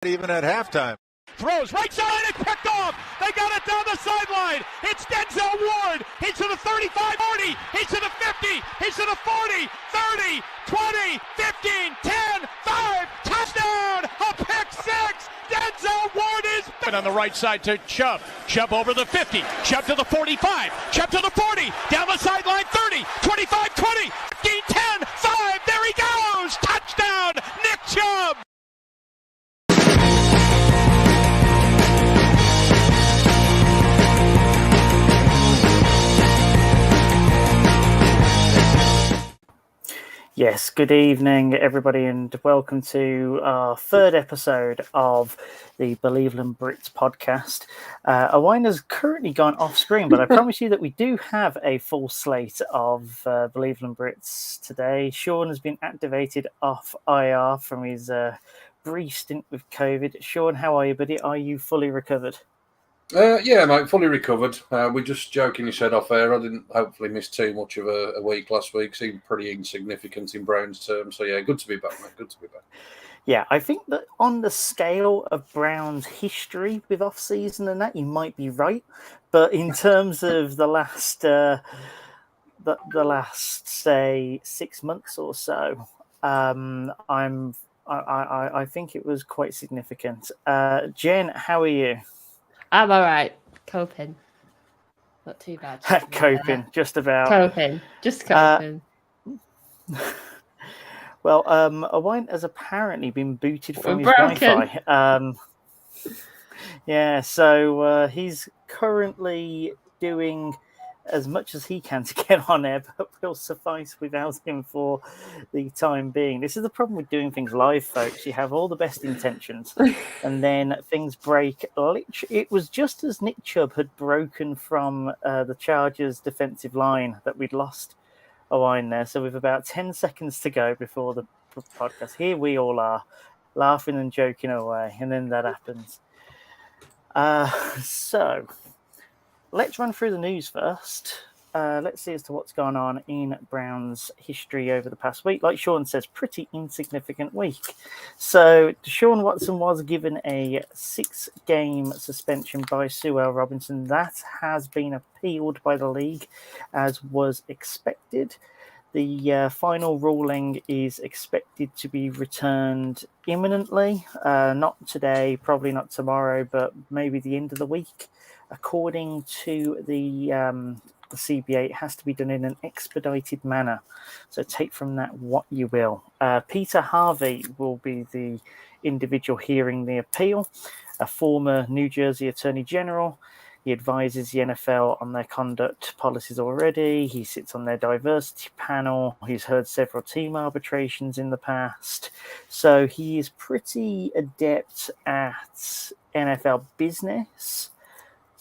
Even at halftime. Throws right side and picked off. They got it down the sideline. It's Denzel Ward. He's to the 35, 40. He's to the 50. He's to the 40, 30, 20, 15, 10, 5. Touchdown. A pick six. Denzel Ward is back. On the right side to Chubb. Chubb over the 50. Chubb to the 45. Chubb to the 40. Down the sideline 30, 25, 20, 15, 10, 5. There he goes. Touchdown. Nick Chubb. Yes, good evening, everybody, and welcome to our third episode of the Believeland Brits podcast. Owain has currently gone off screen, but I promise you that we do have a full slate of Believeland Brits today. Shaun has been activated off IR from his brief stint with COVID. Shaun, how are you, buddy? Are you fully recovered? Yeah, mate, fully recovered. We just jokingly said off air I didn't hopefully miss too much of a week last week. Seemed pretty insignificant in Brown's terms. So, yeah, good to be back, mate. Good to be back. Yeah, I think that on the scale of Brown's history with off-season and that, you might be right. But in terms of the last, say, 6 months or so, I think it was quite significant. Jen, how are you? I'm all right. Coping. Not too bad. Coping, just about. Coping. Just coping. Well, Owain has apparently been booted from his broken. Wi-Fi. Yeah, so he's currently doing as much as he can to get on air, but will suffice without him for the time being. This is the problem with doing things live, folks. You have all the best intentions, and then things break. It was just as Nick Chubb had broken from the Chargers' defensive line that we'd lost Owain there. So with about 10 seconds to go before the podcast, here we all are, laughing and joking away, and then that happens. So let's run through the news first. Let's see as to what's gone on in Brown's history over the past week. Like Shaun says, pretty insignificant week. So Deshaun Watson was given a 6-game suspension by Sue L. Robinson. That has been appealed by the league, as was expected. The final ruling is expected to be returned imminently. Not today, probably not tomorrow, but maybe the end of the week. According to the CBA, it has to be done in an expedited manner. So take from that what you will. Peter Harvey will be the individual hearing the appeal, a former New Jersey Attorney General. He advises the NFL on their conduct policies already. He sits on their diversity panel. He's heard several team arbitrations in the past. So he is pretty adept at NFL business.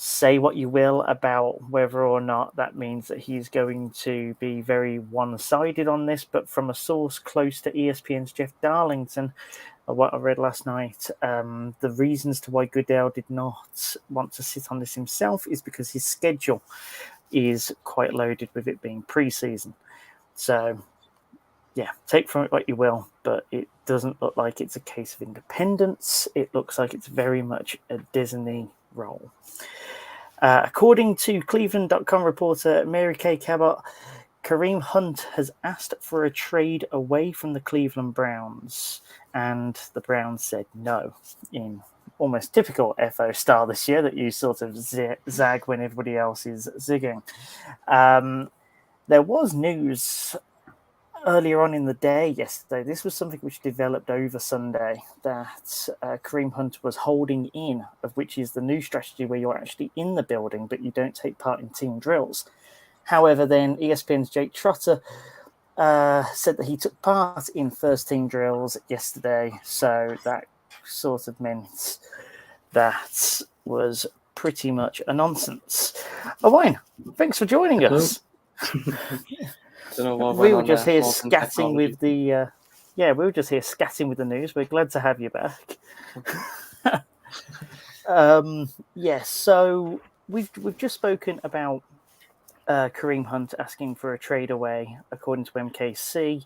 Say what you will about whether or not that means that he's going to be very one-sided on this, but from a source close to ESPN's Jeff Darlington, what I read last night, the reasons to why Goodell did not want to sit on this himself is because his schedule is quite loaded with it being preseason. So, yeah, take from it what you will, but it doesn't look like it's a case of independence. It looks like it's very much a Disney role. According to Cleveland.com reporter Mary Kay Cabot, Kareem Hunt has asked for a trade away from the Cleveland Browns, and the Browns said no, in almost typical FO style this year, that you sort of zag when everybody else is zigging. There was news earlier on in the day yesterday. This was something which developed over Sunday, that Kareem Hunt was holding in, of which is the new strategy where you're actually in the building, but you don't take part in team drills. However, then ESPN's Jake Trotter said that he took part in first team drills yesterday. So that sort of meant that was pretty much a nonsense. Owain, thanks for joining us. We were just here scatting with the we were just here scatting with the news. We're glad to have you back. So we've just spoken about Kareem Hunt asking for a trade away, according to MKC.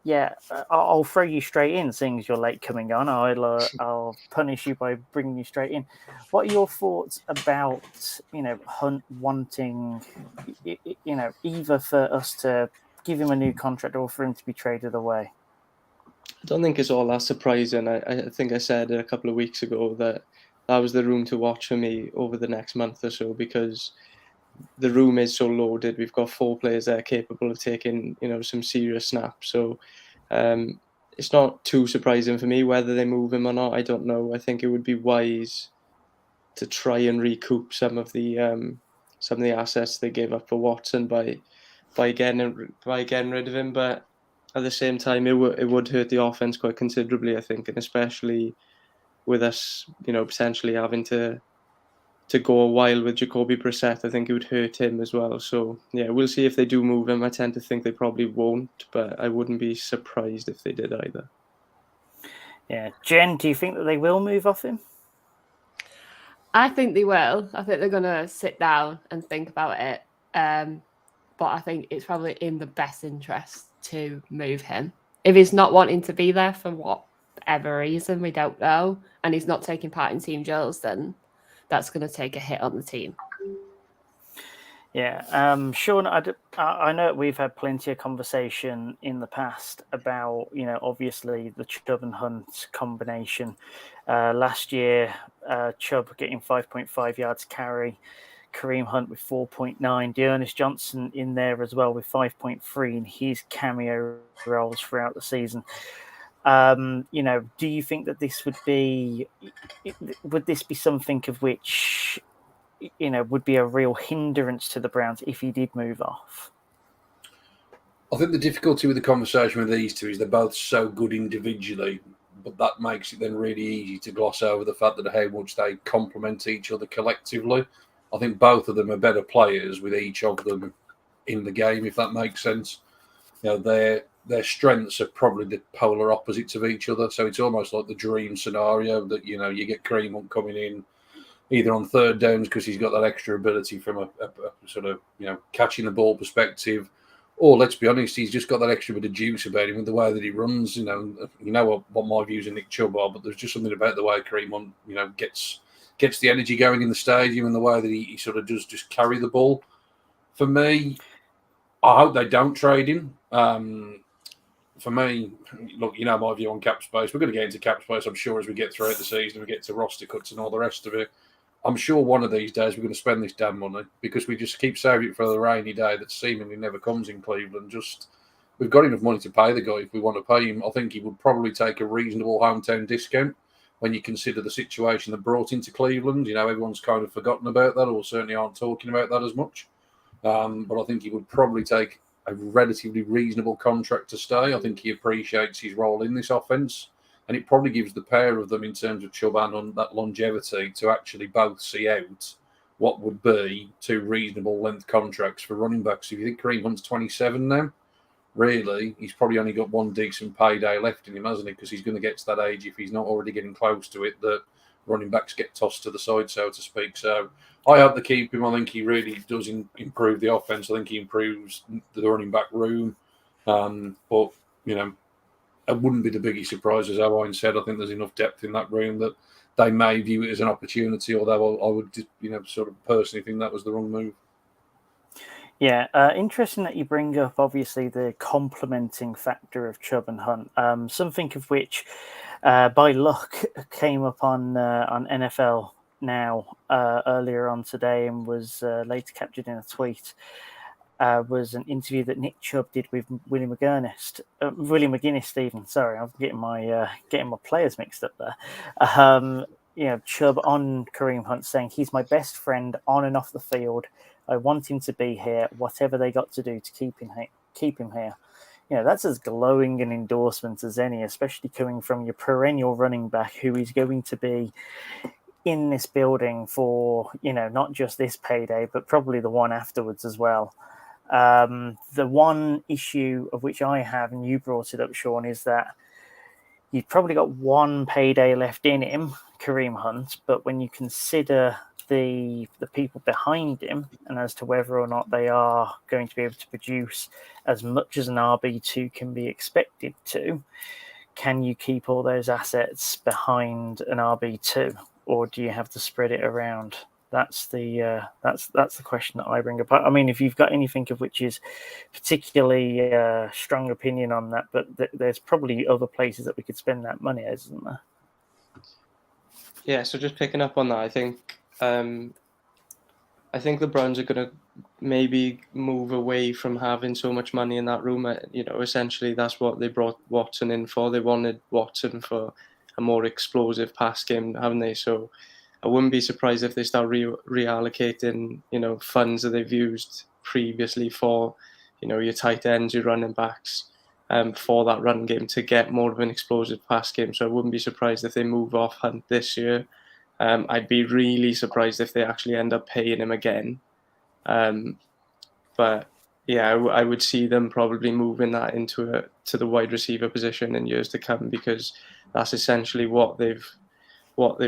Yeah, I'll throw you straight in, seeing as you're late coming on. I'll punish you by bringing you straight in. What are your thoughts about Hunt wanting either for us to give him a new contract or for him to be traded away? I don't think it's all that surprising. I think I said a couple of weeks ago that was the room to watch for me over the next month or so, because the room is so loaded. We've got 4 players that are capable of taking some serious snaps. So it's not too surprising for me whether they move him or not. I don't know. I think it would be wise to try and recoup some of the assets they gave up for Watson by getting rid of him. But at the same time, it would hurt the offense quite considerably, I think, and especially with us, potentially having to go a while with Jacoby Brissett, I think it would hurt him as well. So yeah, we'll see if they do move him. I tend to think they probably won't, but I wouldn't be surprised if they did either. Yeah, Jen, do you think that they will move off him? I think they will. I think they're going to sit down and think about it. But I think it's probably in the best interest to move him. If he's not wanting to be there for whatever reason, we don't know, and he's not taking part in team drills, then that's going to take a hit on the team. Yeah, Shaun, I know we've had plenty of conversation in the past about, obviously the Chubb and Hunt combination. Last year, Chubb getting 5.5 yards carry, Kareem Hunt with 4.9, Dearness Johnson in there as well with 5.3 in his cameo roles throughout the season. Do you think that this would be something of which would be a real hindrance to the Browns if he did move off? I think the difficulty with the conversation with these two is they're both so good individually, but that makes it then really easy to gloss over the fact that how much they complement each other collectively. I think both of them are better players with each of them in the game, if that makes sense. Their strengths are probably the polar opposites of each other, so it's almost like the dream scenario that you get Kareem Hunt coming in either on third downs because he's got that extra ability from a sort of catching the ball perspective, or let's be honest, he's just got that extra bit of juice about him with the way that he runs. What my views of Nick Chubb are, but there's just something about the way Kareem Hunt gets the energy going in the stadium and the way that he sort of does just carry the ball. For me, I hope they don't trade him. For me, look, my view on cap space. We're going to get into cap space, I'm sure, as we get throughout the season, we get to roster cuts and all the rest of it. I'm sure one of these days we're going to spend this damn money because we just keep saving it for the rainy day that seemingly never comes in Cleveland. We've got enough money to pay the guy if we want to pay him. I think he would probably take a reasonable hometown discount when you consider the situation that brought into Cleveland. Everyone's kind of forgotten about that, or certainly aren't talking about that as much. But I think he would probably take a relatively reasonable contract to stay. I think he appreciates his role in this offense. And it probably gives the pair of them, in terms of Chubb and on that longevity, to actually both see out what would be 2 reasonable length contracts for running backs. If you think Kareem Hunt's 27 now, really, he's probably only got one decent payday left in him, hasn't he? Because he's going to get to that age, if he's not already getting close to it, that running backs get tossed to the side, so to speak. So I hope they keep him. I think he really does improve the offense. I think he improves the running back room. But, it wouldn't be the biggest surprise, as Owain said. I think there's enough depth in that room that they may view it as an opportunity, although I would, sort of personally think that was the wrong move. Yeah, interesting that you bring up, obviously, the complementing factor of Chubb and Hunt, something of which, by luck, came up on NFL Now earlier on today and was later captured in a tweet. Was an interview that Nick Chubb did with William McGinnis, Stephen. Sorry, I'm getting my players mixed up there. Chubb on Kareem Hunt saying he's my best friend on and off the field. I want him to be here, whatever they got to do to keep him here. That's as glowing an endorsement as any, especially coming from your perennial running back who is going to be in this building for, not just this payday, but probably the one afterwards as well. The one issue of which I have, and you brought it up, Shaun, is that you've probably got one payday left in him, Kareem Hunt, but when you consider the people behind him and as to whether or not they are going to be able to produce as much as an RB2 can be expected to, can you keep all those assets behind an RB2, or do you have to spread it around? That's the question that I bring up. I mean, if you've got anything of which is particularly strong opinion on that, but there's probably other places that we could spend that money, isn't there? Yeah, so just picking up on that, I think the Browns are going to maybe move away from having so much money in that room. Essentially that's what they brought Watson in for. They wanted Watson for a more explosive pass game, haven't they? So I wouldn't be surprised if they start reallocating, funds that they've used previously for, your tight ends, your running backs, for that run game to get more of an explosive pass game. So I wouldn't be surprised if they move off Hunt this year. I'd be really surprised if they actually end up paying him again. But yeah, I would see them probably moving that to the wide receiver position in years to come, because that's essentially what they've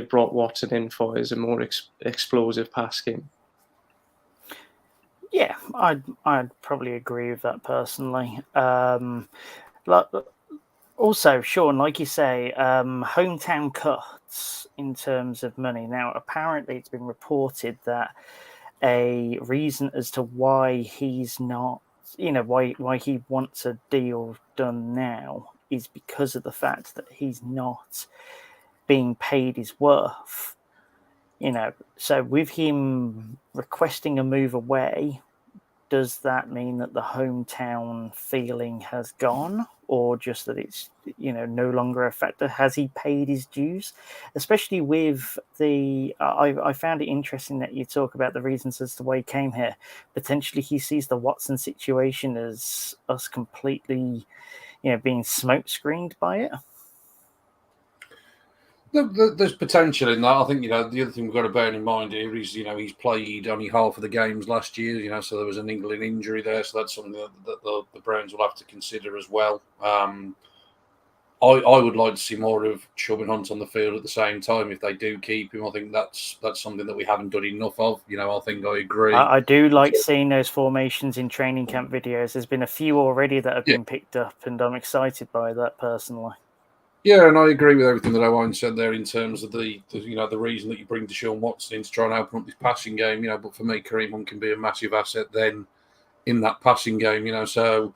brought Watson in for, is a more explosive pass game. Yeah, I'd probably agree with that personally. Also, Shaun, like you say, hometown cuts in terms of money. Now, apparently, it's been reported that a reason as to why he's not, why he wants a deal done now is because of the fact that he's not being paid his worth. So with him requesting a move away, does that mean that the hometown feeling has gone, or just that it's no longer a factor? Has he paid his dues? Especially with I found it interesting that you talk about the reasons as to why he came here. Potentially he sees the Watson situation as us completely being smoke screened by it. There's potential in that. I think, the other thing we've got to bear in mind here is, he's played only half of the games last year, so there was a niggling injury there. So that's something that the Browns will have to consider as well. I would like to see more of Shaun Hunt on the field at the same time if they do keep him. I think that's something that we haven't done enough of. I think I agree. I do like seeing those formations in training camp videos. There's been a few already that have been picked up, and I'm excited by that personally. Yeah, and I agree with everything that Owain said there in terms of the reason that you bring Deshaun Watson in to try and open up this passing game. But for me, Kareem Hunt can be a massive asset then in that passing game. So,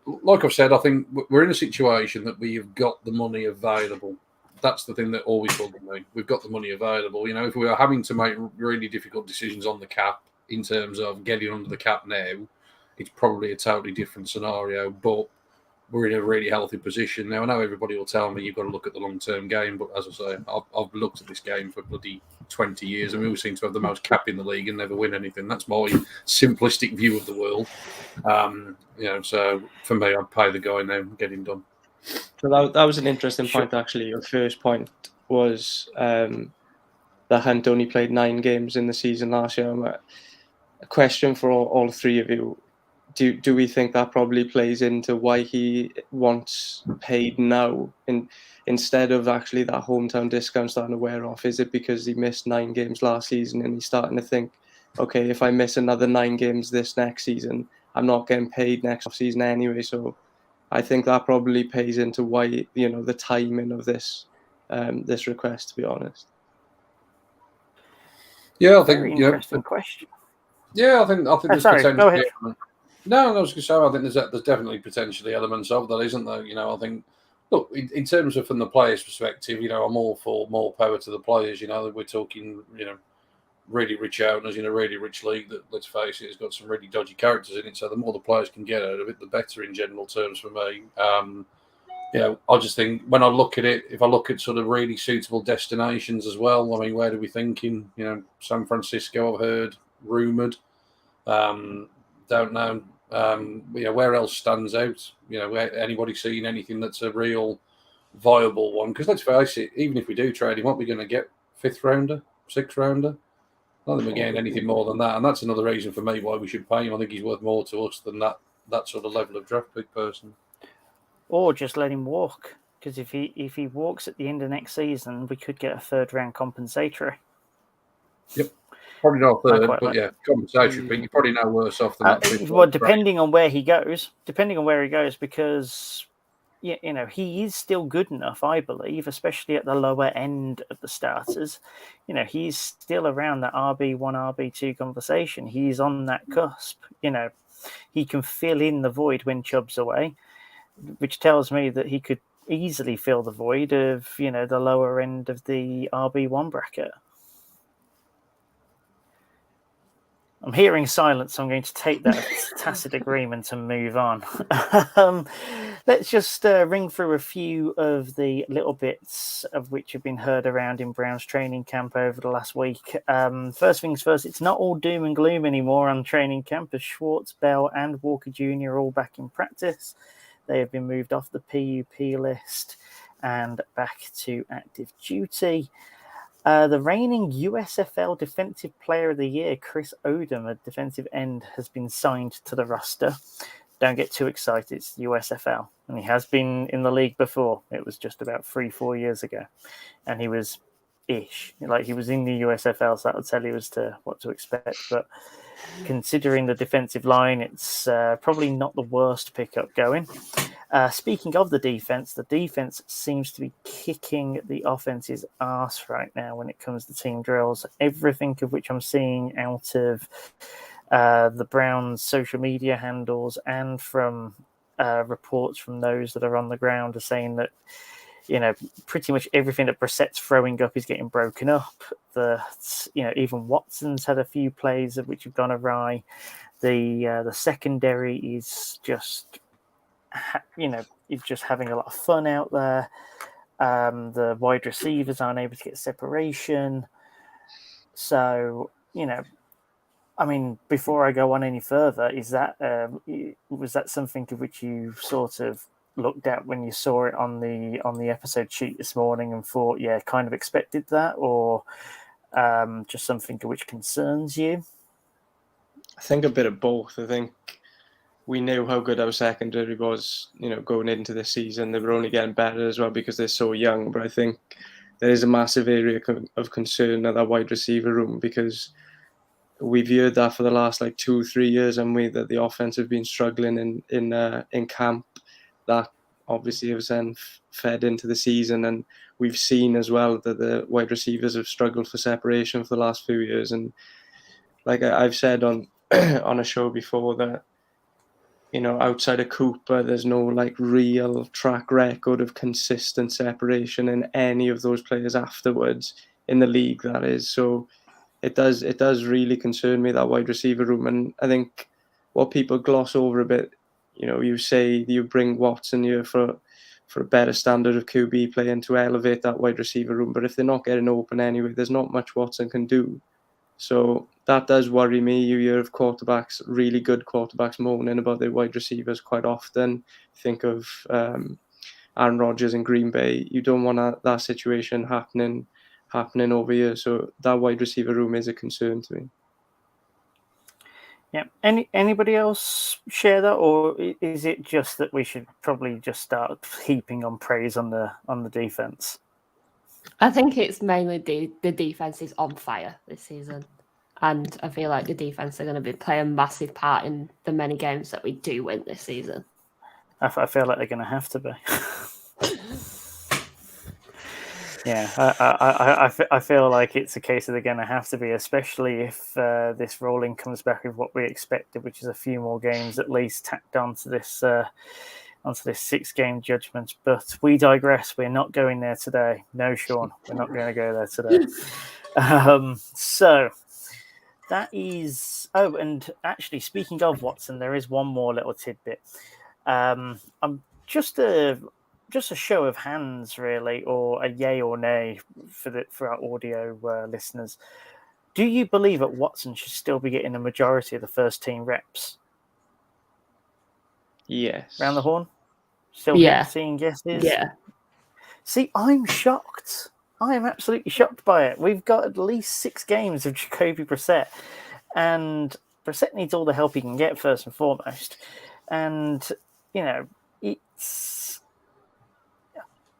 like I've said, I think we're in a situation that we've got the money available. That's the thing that always bugs me. We've got the money available. If we are having to make really difficult decisions on the cap in terms of getting under the cap now, it's probably a totally different scenario. But we're in a really healthy position now. I know everybody will tell me you've got to look at the long-term game, but as I say, I've looked at this game for bloody 20 years, and we all seem to have the most cap in the league and never win anything. That's my simplistic view of the world. So for me, I'd pay the guy now and get him done. So that was an interesting point, actually. Your first point was that Hunt only played 9 games in the season last year. A question for all three of you. Do we think that probably plays into why he wants paid now instead of actually that hometown discount starting to wear off? Is it because he missed 9 games last season and he's starting to think, okay, if I miss another 9 games this next season, I'm not getting paid next off season anyway? So I think that probably pays into why, the timing of this this request, to be honest. Yeah, I think very interesting question. Yeah, I think there's sorry, potential. go ahead. No, I was going to say, I think there's definitely potentially elements of that, isn't there? I think, look, in terms of from the players' perspective, I'm all for more power to the players. We're talking, really rich owners in a really rich league that, let's face it, has got some really dodgy characters in it. So the more the players can get out of it, the better in general terms for me. I just think when I look at it, if I look at sort of really suitable destinations as well, I mean, where do we thinking? San Francisco, I've heard, rumoured. Don't know. Where else stands out? Anybody seeing anything that's a real viable one? Because let's face it, even if we do trade him, what we're going to get? 5th rounder, 6th rounder? I don't think we're getting anything more than that, and that's another reason for me why we should pay him. I think he's worth more to us than that sort of level of draft pick person. Or just let him walk, because if he walks at the end of next season, we could get a 3rd round compensatory. Probably not I third, quite but like yeah, conversation thing. You're probably no worse off than that. well, depending on where he goes, because he is still good enough, I believe, especially at the lower end of the starters. He's still around that RB1, RB2 conversation. He's on that cusp. He can fill in the void when Chubb's away, which tells me that he could easily fill the void of, the lower end of the RB1 bracket. I'm hearing silence, so I'm going to take that as tacit agreement and move on. Let's just ring through a few of the little bits of which have been heard around in Brown's training camp over the last week. First things first, it's not all doom and gloom anymore on training camp, as Schwartz, Bell and Walker Jr. are all back in practice. They have been moved off the PUP list and back to active duty. The reigning USFL Defensive Player of the Year, Chris Odom, a defensive end, has been signed to the roster. Don't get too excited. It's the USFL. And he has been in the league before. It was just about 3-4 years ago. And he was ish. He was in the USFL, so that would tell you as to what to expect. But considering the defensive line, it's probably not the worst pickup going. Speaking of the defense seems to be kicking the offense's ass right now when it comes to team drills. Everything of which I'm seeing out of the Browns' social media handles and from reports from those that are on the ground are saying that, pretty much everything that Brissett's throwing up is getting broken up. Even Watson's had a few plays of which have gone awry. The secondary is just, is just having a lot of fun out there. The wide receivers aren't able to get separation. So, before I go on any further, was that something of which you sort of looked at when you saw it on the episode sheet this morning and thought, yeah, kind of expected that, or just something which concerns you? I think a bit of both. I think we knew how good our secondary was, going into this season. They were only getting better as well because they're so young. But I think there is a massive area of concern at that wide receiver room, because we've heard that for the last 2-3 years, and that the offense have been struggling in camp. That obviously has then fed into the season, and we've seen as well that the wide receivers have struggled for separation for the last few years. And like I've said on on a show before, that outside of Cooper, there's no real track record of consistent separation in any of those players afterwards in the league, that is. So it does really concern me, that wide receiver room. And I think what people gloss over a bit, you say you bring Watson here for a better standard of QB play and to elevate that wide receiver room. But if they're not getting open anyway, there's not much Watson can do. So that does worry me. You hear of quarterbacks, really good quarterbacks, moaning about their wide receivers quite often. Think of Aaron Rodgers in Green Bay. You don't want that situation happening over here. So that wide receiver room is a concern to me. Yeah. Anybody else share that, or is it just that we should probably just start heaping on praise on the defense? I think it's mainly the defense is on fire this season, and I feel like the defense are going to play a massive part in the many games that we do win this season. I feel like they're going to have to be. Yeah, I feel like it's a case that they're going to have to be, especially if this rolling comes back with what we expected, which is a few more games at least tacked onto this 6-game judgment. But we digress. We're not going there today. No, Shaun, we're not going to go there today. So that is. Oh, and actually, speaking of Watson, there is one more little tidbit. I'm just a show of hands, really, or a yay or nay for our audio listeners. Do you believe that Watson should still be getting a majority of the first team reps? Yes. Round the horn? Still seeing guesses? Yeah. See, I'm shocked. I am absolutely shocked by it. We've got at least 6 games of Jacoby Brissett, and Brissett needs all the help he can get, first and foremost. And, it's...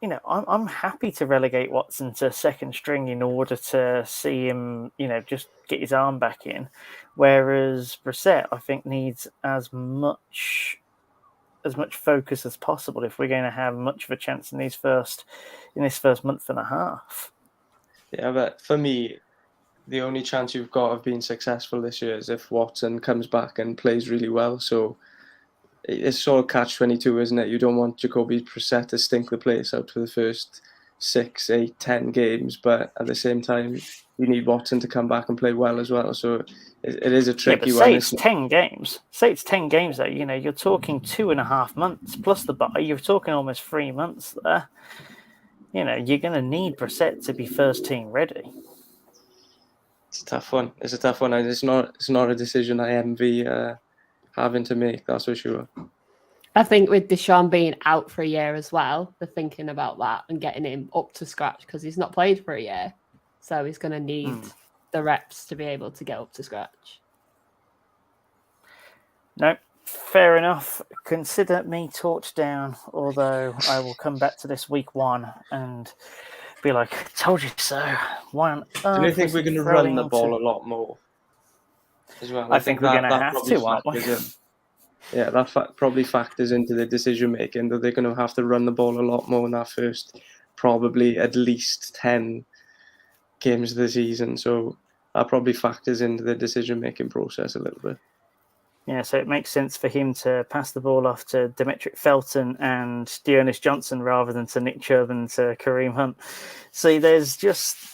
I'm happy to relegate Watson to second string in order to see him, just get his arm back in. Whereas Brissett, I think, needs as much focus as possible if we're going to have much of a chance in this first month and a half. Yeah, but for me, the only chance you've got of being successful this year is if Watson comes back and plays really well. So it's sort of catch-22, isn't it? You don't want Jacoby Brissett to stink the place out for the first 6, 8, 10 games, but at the same time, you need Watson to come back and play well as well. So it is a tricky one. Say it's 10 games. Say it's 10 games, though. You're talking 2.5 months plus the bye. You're talking almost 3 months there. You're going to need Brissett to be first team ready. It's a tough one. It's a tough one. And it's not a decision I envy having to make, that's for sure. I think with Deshaun being out for a year as well, they're thinking about that and getting him up to scratch because he's not played for a year. So he's going to need the reps to be able to get up to scratch. No, fair enough. Consider me talked down, although I will come back to this week 1 and be like, told you so. Why on earth? Do you think we're going to run the ball a lot more as well? I think we're going to have to, aren't we? Yeah, that probably factors into the decision making that they're going to have to run the ball a lot more in that first, probably at least 10 games of the season. So that probably factors into the decision making process a little bit. Yeah, so it makes sense for him to pass the ball off to Demetric Felton and Dearness Johnson rather than to Nick Chubb and to Kareem Hunt. See, there's just...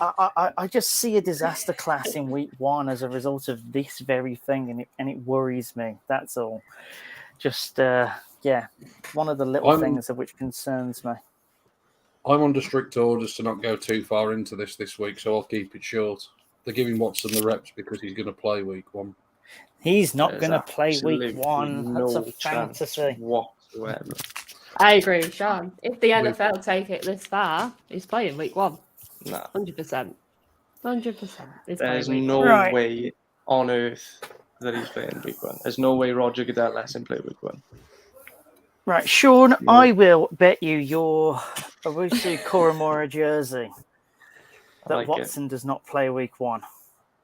I just see a disaster class in week 1 as a result of this very thing, and it worries me. That's all. Just, one of the little things of which concerns me. I'm under strict orders to not go too far into this week, so I'll keep it short. They're giving Watson the reps because he's going to play week 1. He's not going to play week 1. That's a fantasy. Whatsoever. I agree with Shaun. If the NFL take it this far, he's playing week 1. No. 100%. 100%. There's no way on earth that he's playing week 1. There's no way Roger Goodell lets him play week 1. Right, Shaun, I will bet you your Owusu Koromora jersey that Watson does not play week 1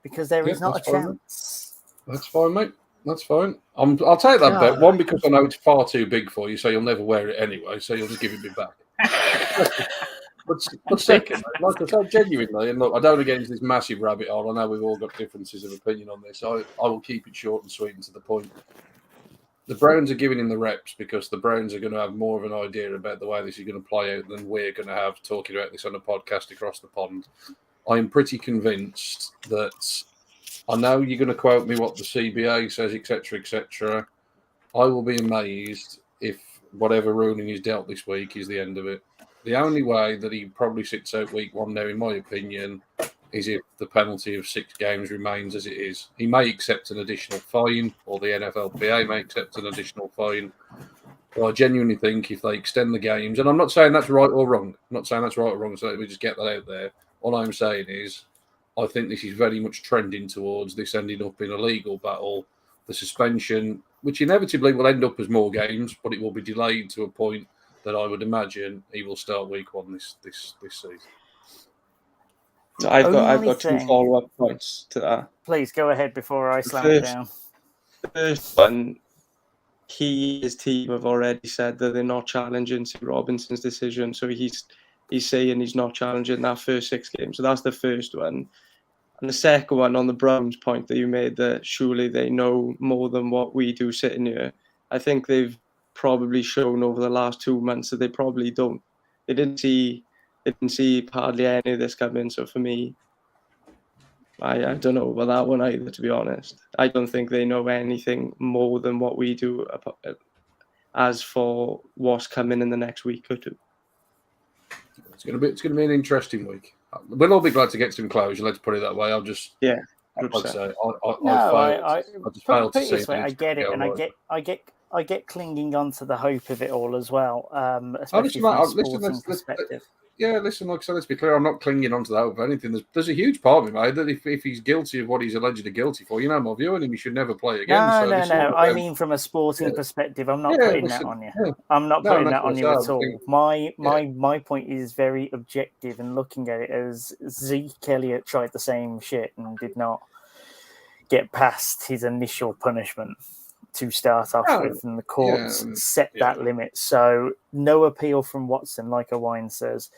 because there is not a chance. That's fine, mate. That's fine. I'll take that bet. 1, because I know it's far too big for you, so you'll never wear it anyway, so you'll just give it me back. But second, like I said, genuinely, and look, I don't want to get into this massive rabbit hole. I know we've all got differences of opinion on this. I will keep it short and sweet and to the point. The Browns are giving him the reps because the Browns are going to have more of an idea about the way this is going to play out than we're going to have talking about this on a podcast across the pond. I am pretty convinced that I know you're going to quote me what the CBA says, etc., etc. I will be amazed if whatever ruling is dealt this week is the end of it. The only way that he probably sits out week 1 now, in my opinion, is if the penalty of 6 games remains as it is. He may accept an additional fine, or the NFLPA may accept an additional fine. But I genuinely think if they extend the games, and I'm not saying that's right or wrong. So let me just get that out there. All I'm saying is I think this is very much trending towards this ending up in a legal battle. The suspension, which inevitably will end up as more games, but it will be delayed to a point that I would imagine he will start week 1 this season. I've got 2 follow-up points to that. Please go ahead before I slam it down. The first one, his team have already said that they're not challenging Sue Robinson's decision, so he's saying he's not challenging that first 6 games. So that's the first one. And the second one, on the Browns point that you made, that surely they know more than what we do sitting here. I think they've probably shown over the last 2 months that they probably don't. They didn't see hardly any of this coming. So for me, I don't know about that one either, to be honest. I don't think they know anything more than what we do as for what's coming in the next week or 2. It's going to be an interesting week. We'll all be glad to get some closure. Let's put it that way. I'll just Like I say, I just failed to see. I get it, and I get clinging on to the hope of it all as well, especially Honestly, from mate, a sporting perspective. listen, like I said, let's be clear. I'm not clinging onto that over anything. There's a huge part of me, mate, that if he's guilty of what he's allegedly guilty for, my view on him, he should never play again. No. I mean, from a sporting perspective, I'm not putting that on you. Yeah. I'm not putting that on you at I all. think- My point is very objective and looking at it as Zeke Elliott tried the same shit and did not get past his initial punishment to start off with, and the courts set that limit. So no appeal from Watson, like Owain says.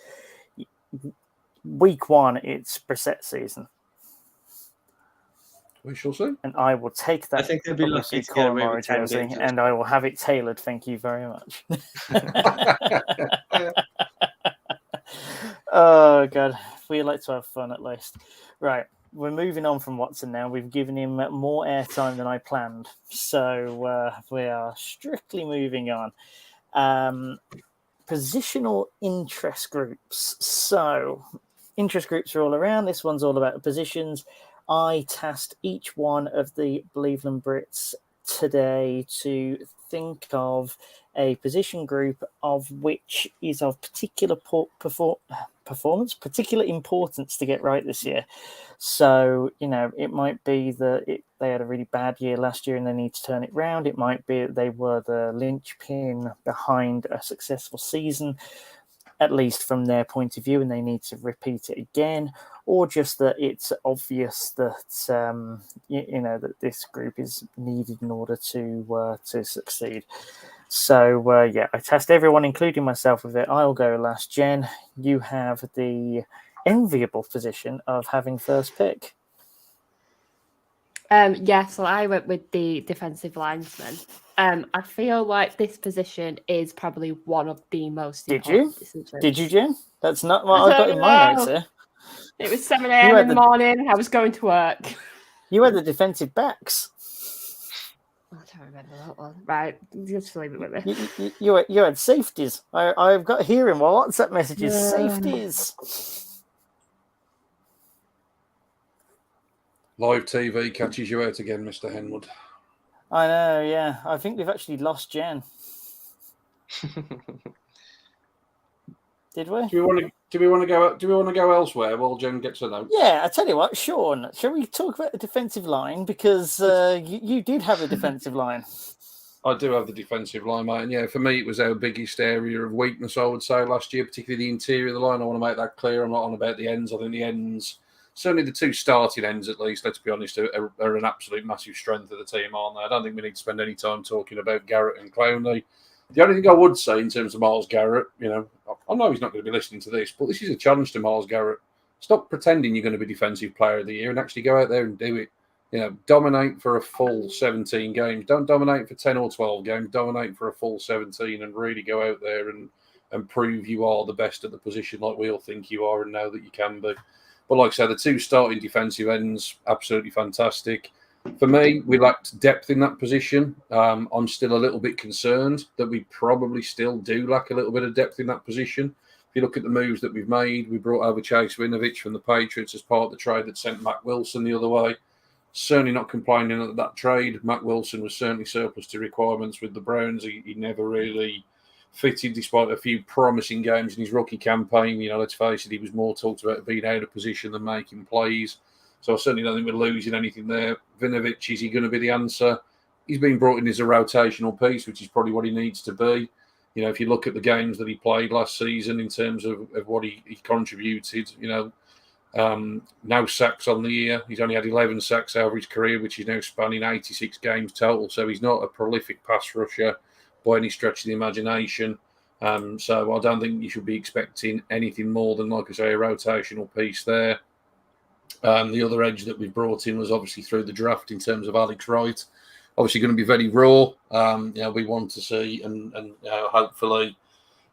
Week 1, it's Brissett season. We shall see. And I will take that. I think they'll be lucky to get away with 10 jersey, games. and I will have it tailored. Thank you very much. Oh, God. We like to have fun at least. Right. We're moving on from Watson now. We've given him more airtime than I planned. So we are strictly moving on. Positional interest groups. So interest groups are all around. This one's all about the positions. I tasked each one of the Believeland Brits today to think of a position group of which is of particular performance, particular importance to get right this year. So, it might be that they had a really bad year last year and they need to turn it round. It might be that they were the linchpin behind a successful season, at least from their point of view, and they need to repeat it again, or just that it's obvious that that this group is needed in order to succeed. So I test everyone, including myself, with it. I'll go last. Jen, you have the enviable position of having first pick. So I went with the defensive linesman. I feel like this position is probably one of the most important decisions. Did you, Jen? That's not what I've got in my notes here. It was 7 a.m. in the morning. I was going to work. You had the defensive backs. I don't remember that one. Right, just leave it with me. You had safeties. I've got here in my WhatsApp messages, safeties. Live TV catches you out again, Mr. Henwood. I know, yeah. I think we've actually lost Jen. Did we? Do we want to go elsewhere while Jen gets a note? Yeah, I tell you what, Shaun, shall we talk about the defensive line? Because you did have a defensive line. I do have the defensive line, mate. And for me, it was our biggest area of weakness, I would say, last year, particularly the interior of the line. I want to make that clear. I'm not on about the ends. I think the ends, certainly the two starting ends at least, let's be honest, are an absolute massive strength of the team, aren't they? I don't think we need to spend any time talking about Garrett and Clowney. The only thing I would say in terms of Myles Garrett, I know he's not going to be listening to this, but this is a challenge to Myles Garrett. Stop pretending you're going to be Defensive Player of the Year and actually go out there and do it. Dominate for a full 17 games. Don't dominate for 10 or 12 games. Dominate for a full 17 and really go out there and prove you are the best at the position like we all think you are and know that you can be. But like I said, the two starting defensive ends, absolutely fantastic. For me, we lacked depth in that position. I'm still a little bit concerned that we probably still do lack a little bit of depth in that position. If you look at the moves that we've made, we brought over Chase Winovich from the Patriots as part of the trade that sent Mac Wilson the other way. Certainly not complaining at that trade. Mac Wilson was certainly surplus to requirements with the Browns. He never really fitted despite a few promising games in his rookie campaign. Let's face it, he was more talked about being out of position than making plays. So I certainly don't think we're losing anything there. Winovich, is he going to be the answer? He's been brought in as a rotational piece, which is probably what he needs to be. If you look at the games that he played last season in terms of what he contributed, no sacks on the year. He's only had 11 sacks over his career, which is now spanning 86 games total. So he's not a prolific pass rusher by any stretch of the imagination. So I don't think you should be expecting anything more than, like I say, a rotational piece there. The other edge that we brought in was obviously through the draft in terms of Alex Wright. Obviously going to be very raw. We want to see and hopefully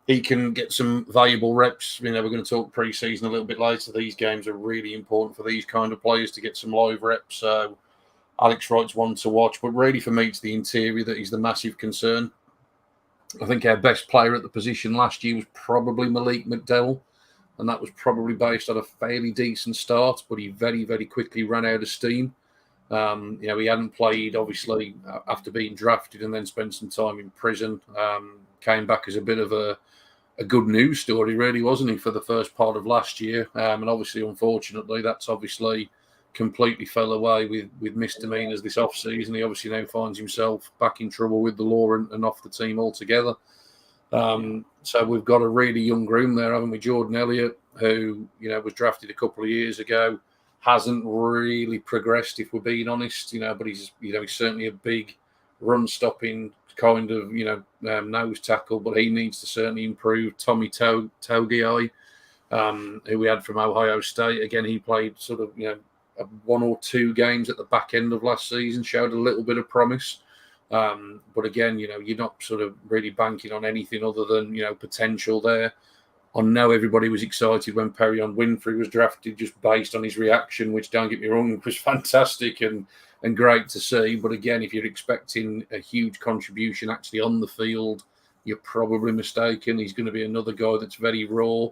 he can get some valuable reps. We're going to talk pre-season a little bit later. These games are really important for these kind of players to get some live reps. So Alex Wright's one to watch. But really for me, it's the interior that is the massive concern. I think our best player at the position last year was probably Malik McDowell. And that was probably based on a fairly decent start, but he very, very quickly ran out of steam. He hadn't played, obviously, after being drafted and then spent some time in prison. Came back as a bit of a good news story, really, wasn't he, for the first part of last year? And obviously, unfortunately, that's obviously completely fell away with misdemeanors this off-season. He obviously now finds himself back in trouble with the law and off the team altogether. So we've got a really young groom there, haven't we? Jordan Elliott, who, was drafted a couple of years ago, hasn't really progressed, if we're being honest, but he's certainly a big run-stopping kind of, nose tackle, but he needs to certainly improve. Tommy Togiai, who we had from Ohio State, again, he played sort of, one or two games at the back end of last season, showed a little bit of promise. But again, you're not sort of really banking on anything other than, potential there. I know everybody was excited when Perion Winfrey was drafted just based on his reaction, which, don't get me wrong, was fantastic and great to see. But again, if you're expecting a huge contribution actually on the field, you're probably mistaken. He's going to be another guy that's very raw,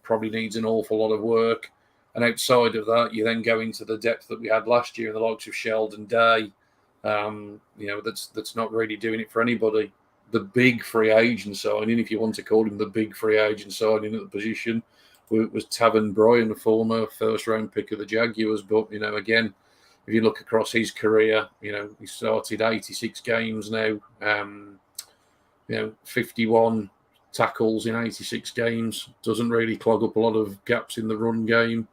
probably needs an awful lot of work. And outside of that, you then go into the depth that we had last year in the likes of Sheldon Day, that's not really doing it for anybody. The big free agent signing, if you want to call him the big free agent signing at the position, was Taven Bryan, a former first-round pick of the Jaguars. But, again, if you look across his career, he started 86 games now, 51 tackles in 86 games. Doesn't really clog up a lot of gaps in the run game.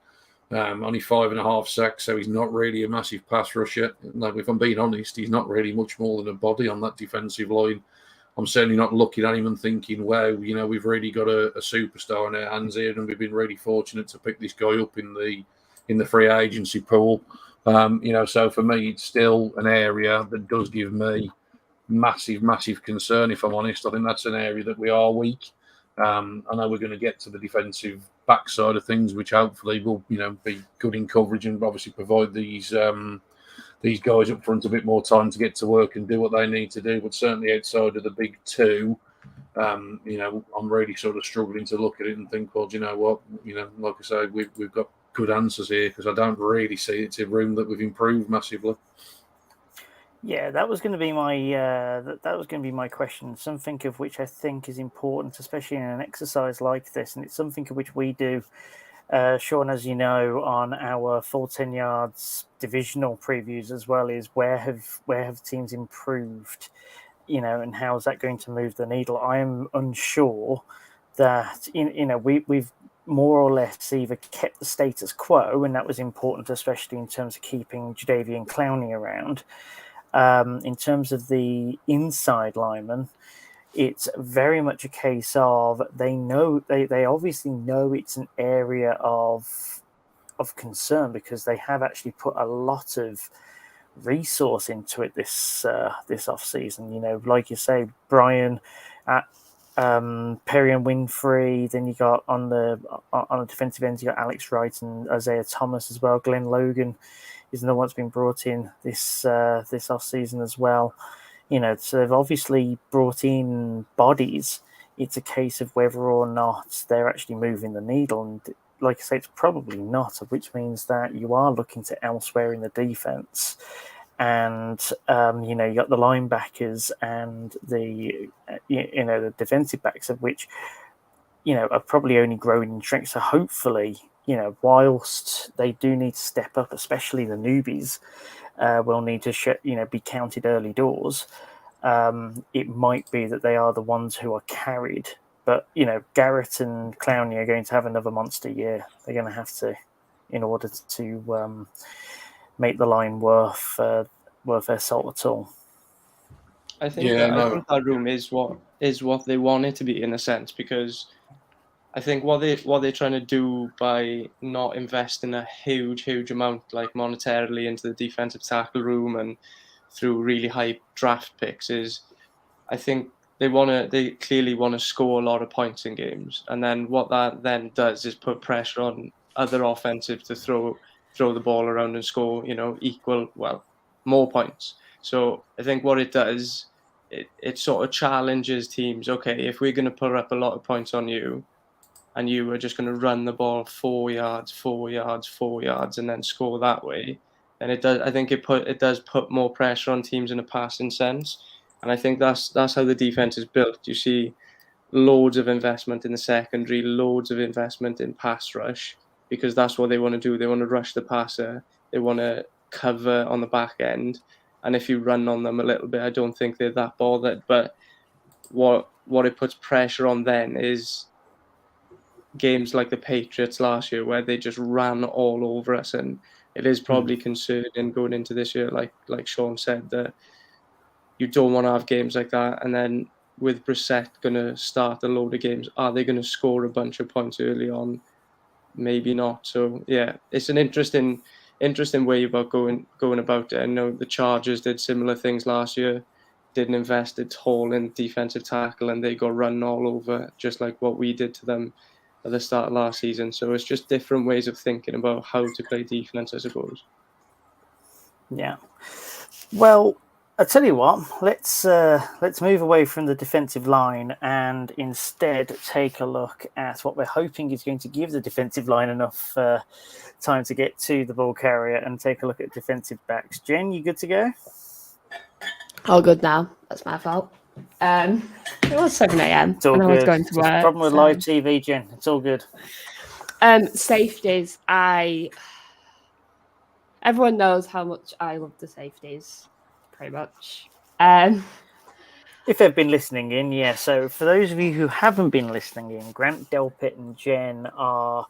Only 5.5 sacks, so he's not really a massive pass rusher. Now, if I'm being honest, he's not really much more than a body on that defensive line. I'm certainly not looking at him and thinking, wow, we've really got a superstar in our hands here, and we've been really fortunate to pick this guy up in the free agency pool. So for me, it's still an area that does give me massive, massive concern, if I'm honest. I think that's an area that we are weak. I know we're going to get to the defensive backside of things, which hopefully will, be good in coverage and obviously provide these guys up front a bit more time to get to work and do what they need to do. But certainly outside of the big two, I'm really sort of struggling to look at it and think, well, do you know what? Like I say, we've got good answers here, because I don't really see it's a room that we've improved massively. Yeah, that was going to be my question. Something of which I think is important, especially in an exercise like this, and it's something of which we do, Shaun, as you know, on our full 10 yards divisional previews as well, is where have teams improved, and how is that going to move the needle? I am unsure that we've more or less either kept the status quo, and that was important, especially in terms of keeping Jadeveon Clowney around. In terms of the inside linemen, it's very much a case of they obviously know it's an area of concern, because they have actually put a lot of resource into it this off season. Like you say, Brian at Perion Winfrey. Then you got on the defensive end, you got Alex Wright and Isaiah Thomas as well. Glenn Logan is another one that's been brought in this off season as well. So they've obviously brought in bodies. It's a case of whether or not they're actually moving the needle. And like I say, it's probably not, which means that you are looking to elsewhere in the defense. And, you got the linebackers and the defensive backs, of which, are probably only growing in strength. So hopefully, whilst they do need to step up, especially the newbies, will need to be counted early doors. It might be that they are the ones who are carried, but Garrett and Clowney are going to have another monster year. They're going to have to, in order to make the line worth their salt at all. I think that room is what they want it to be, in a sense, because I think what they're trying to do by not investing a huge amount, like monetarily, into the defensive tackle room and through really high draft picks, is I think they clearly want to score a lot of points in games, and then what that then does is put pressure on other offensive to throw the ball around and score, more points. So I think what it does, it sort of challenges teams. Okay, if we're going to put up a lot of points on you, and you were just going to run the ball 4 yards, and then score that way, and it does. I think it does put more pressure on teams in a passing sense, and I think that's how the defense is built. You see loads of investment in the secondary, loads of investment in pass rush, because that's what they want to do. They want to rush the passer. They want to cover on the back end, and if you run on them a little bit, I don't think they're that bothered. But what it puts pressure on then is games like the Patriots last year, where they just ran all over us, and it is probably concerning going into this year, like Shaun said, that you don't want to have games like that. And then with Brissett going to start a load of games, are they going to score a bunch of points early on? Maybe not. So yeah, it's an interesting way about going about it. I know the Chargers did similar things last year, didn't invest at all in defensive tackle, and they got run all over, just like what we did to them at the start of last season. So it's just different ways of thinking about how to play defense, I suppose. Yeah. Well, I tell you what. Let's move away from the defensive line and instead take a look at what we're hoping is going to give the defensive line enough time to get to the ball carrier, and take a look at defensive backs. Jen, you good to go? All good now. That's my fault. It was 7 a.m. It's all and I was good. going to It's work. a problem with live TV, Jen. It's all good. Safeties. Everyone knows how much I love the safeties, pretty much. If they've been listening in, yeah. So for those of you who haven't been listening in, Grant Delpit and Jen are,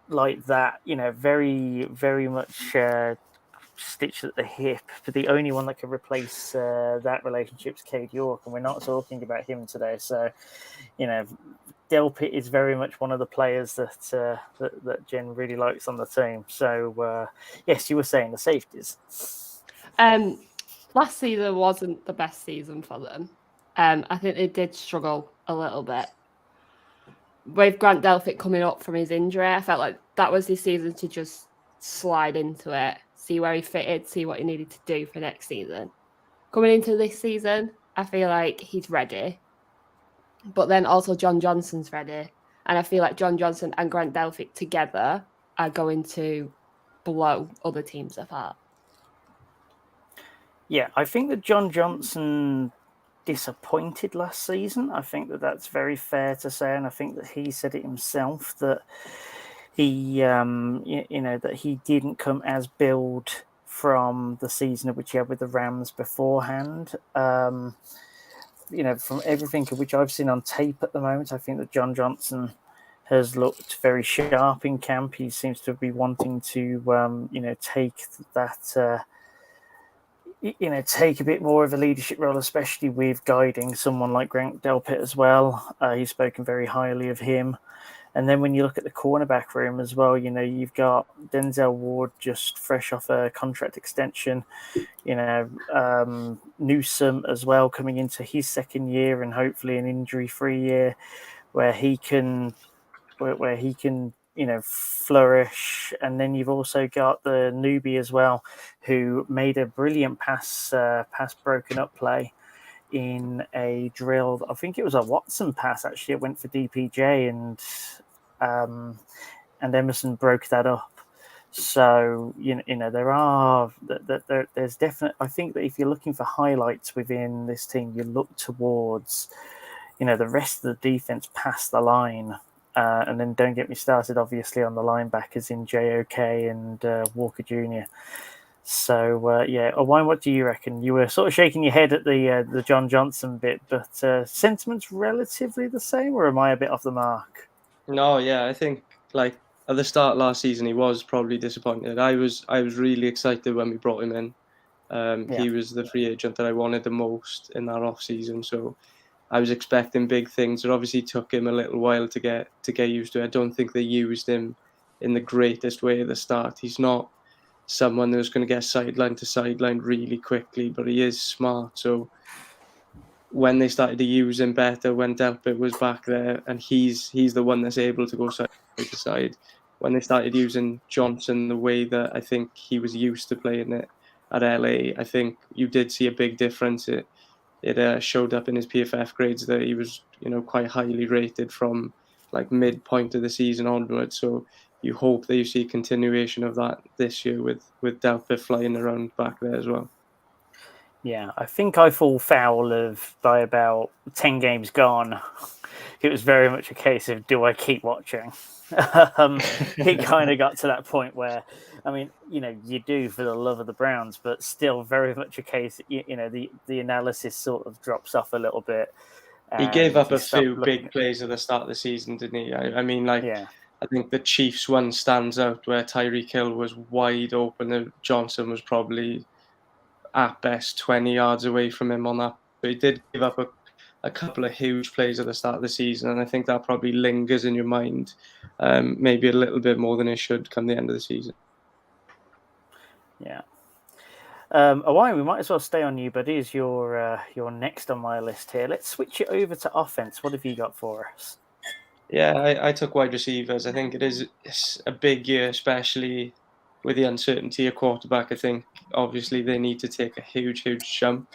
like that, very, very much stitched at the hip. But the only one that can replace that relationship is Cade York, and we're not talking about him today. So, Delpit is very much one of the players that Jen really likes on the team. So, yes, you were saying the safeties. Last season wasn't the best season for them. I think they did struggle a little bit. With Grant Delpit coming up from his injury, I felt like that was his season to just slide into it, see where he fitted, see what he needed to do for next season. Coming into this season, I feel like he's ready. But then also John Johnson's ready. And I feel like John Johnson and Grant Delpit together are going to blow other teams apart. Yeah, I think that John Johnson disappointed last season. I think that that's very fair to say, and I think that he said it himself that he, that he didn't come as billed from the season which he had with the Rams beforehand. From everything which I've seen on tape at the moment, I think that John Johnson has looked very sharp in camp. He seems to be wanting to, take that. Take a bit more of a leadership role, especially with guiding someone like Grant Delpit as well. He's spoken very highly of him. And then when you look at the cornerback room as well, you've got Denzel Ward just fresh off a contract extension. Newsome as well coming into his second year and hopefully an injury-free year where he can flourish. And then you've also got the newbie as well, who made a brilliant pass broken up play in a drill. I think it was a Watson pass, actually. It went for DPJ and Emerson broke that up. So, there's definitely, I think that if you're looking for highlights within this team, you look towards, the rest of the defense past the line. And then don't get me started, obviously, on the linebackers in JOK and Walker Jr. So, Owain, what do you reckon? You were sort of shaking your head at the John Johnson bit, but sentiment's relatively the same, or am I a bit off the mark? No, yeah, I think like at the start last season, he was probably disappointed. I was really excited when we brought him in. He was the free agent that I wanted the most in that off season, so I was expecting big things. It obviously took him a little while to get used to it. I don't think they used him in the greatest way at the start. He's not someone who's going to get sideline to sideline really quickly, but he is smart. So when they started to use him better, when Delpit was back there, and he's the one that's able to go side to side. When they started using Johnson the way that I think he was used to playing it at LA, I think you did see a big difference. It showed up in his PFF grades that he was, quite highly rated from like midpoint of the season onwards. So you hope that you see continuation of that this year with Delpit flying around back there as well. Yeah, I think I fall foul of, by about 10 games gone, it was very much a case of, do I keep watching? It kind of got to that point where, I mean, you do for the love of the Browns, but still very much a case, the analysis sort of drops off a little bit. He gave up you a stop few looking big plays at the start of the season, didn't he? I mean, like, Yeah. I think the Chiefs one stands out where Tyreek Hill was wide open and Johnson was probably at best 20 yards away from him on that. But he did give up a couple of huge plays at the start of the season, and I think that probably lingers in your mind, maybe a little bit more than it should come the end of the season. Yeah. Owain, we might as well stay on you, buddy, as you're next on my list here. Let's switch it over to offense. What have you got for us? Yeah, I took wide receivers. I think it's a big year, especially with the uncertainty of quarterback. I think obviously they need to take a huge jump.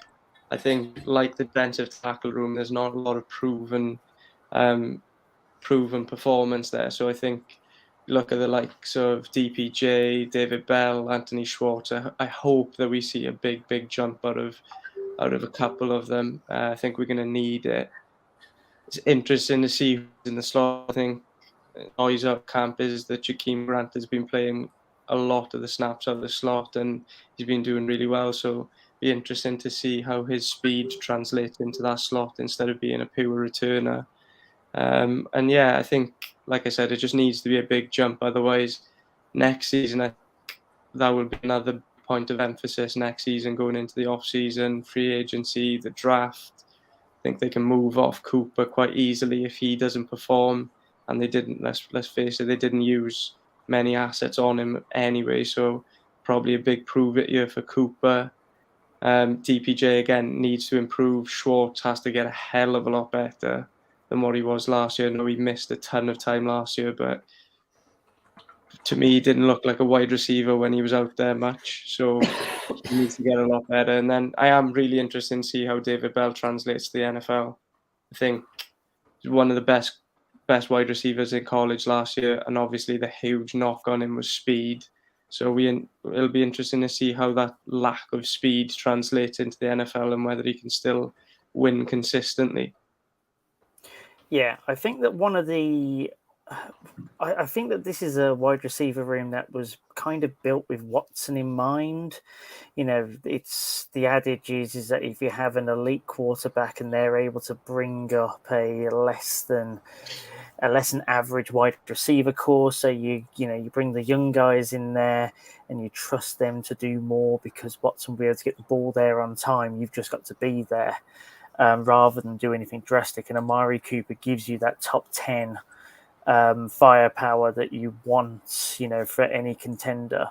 I think like the defensive tackle room, there's not a lot of proven performance there. So I think look at the likes of DPJ, David Bell, Anthony Schwartz. I hope that we see a big jump out of a couple of them. I think we're going to need it. It's interesting to see who's in the slot. I think noise out camp is that Jakeem Grant has been playing a lot of the snaps out of the slot and he's been doing really well. So be interesting to see how his speed translates into that slot instead of being a pure returner. And yeah, I think, like I said, it just needs to be a big jump. Otherwise, next season, I think that will be another point of emphasis next season, going into the off season, free agency, the draft. I think they can move off Cooper quite easily if he doesn't perform. And they didn't. Let's face it, they didn't use many assets on him anyway. So probably a big prove it year for Cooper. DPJ again needs to improve. Schwartz has to get a hell of a lot better than what he was last year. I know he missed a ton of time last year, but to me, he didn't look like a wide receiver when he was out there much. So he needs to get a lot better. And then I am really interested in see how David Bell translates to the NFL. I think he's one of the best wide receivers in college last year, and obviously the huge knock on him was speed. So it'll be interesting to see how that lack of speed translates into the NFL and whether he can still win consistently. Yeah, I think that I think that this is a wide receiver room that was kind of built with Watson in mind. It's the adage is that if you have an elite quarterback and they're able to bring up a less than average wide receiver core, so you bring the young guys in there and you trust them to do more because Watson will be able to get the ball there on time. You've just got to be there. Rather than do anything drastic. And Amari Cooper gives you that top 10 firepower that you want, for any contender.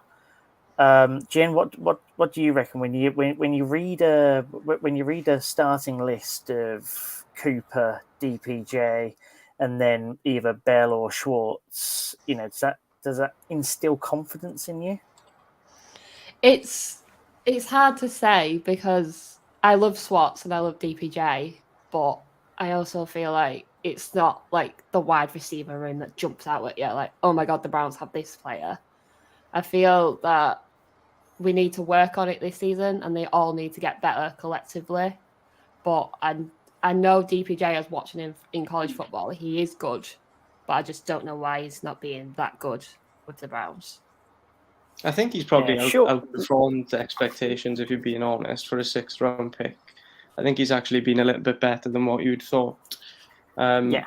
Jen, what do you reckon when you read a starting list of Cooper, DPJ, and then either Bell or Schwartz? Does that instill confidence in you? It's hard to say because I love Schwartz and I love DPJ, but I also feel like it's not like the wide receiver room that jumps out at you like, oh my God, the Browns have this player. I feel that we need to work on it this season and they all need to get better collectively. But I know DPJ, as watching him in college football, he is good, but I just don't know why he's not being that good with the Browns. I think he's probably outperformed the expectations, if you're being honest, for a 6th round pick. I think he's actually been a little bit better than what you'd thought. Like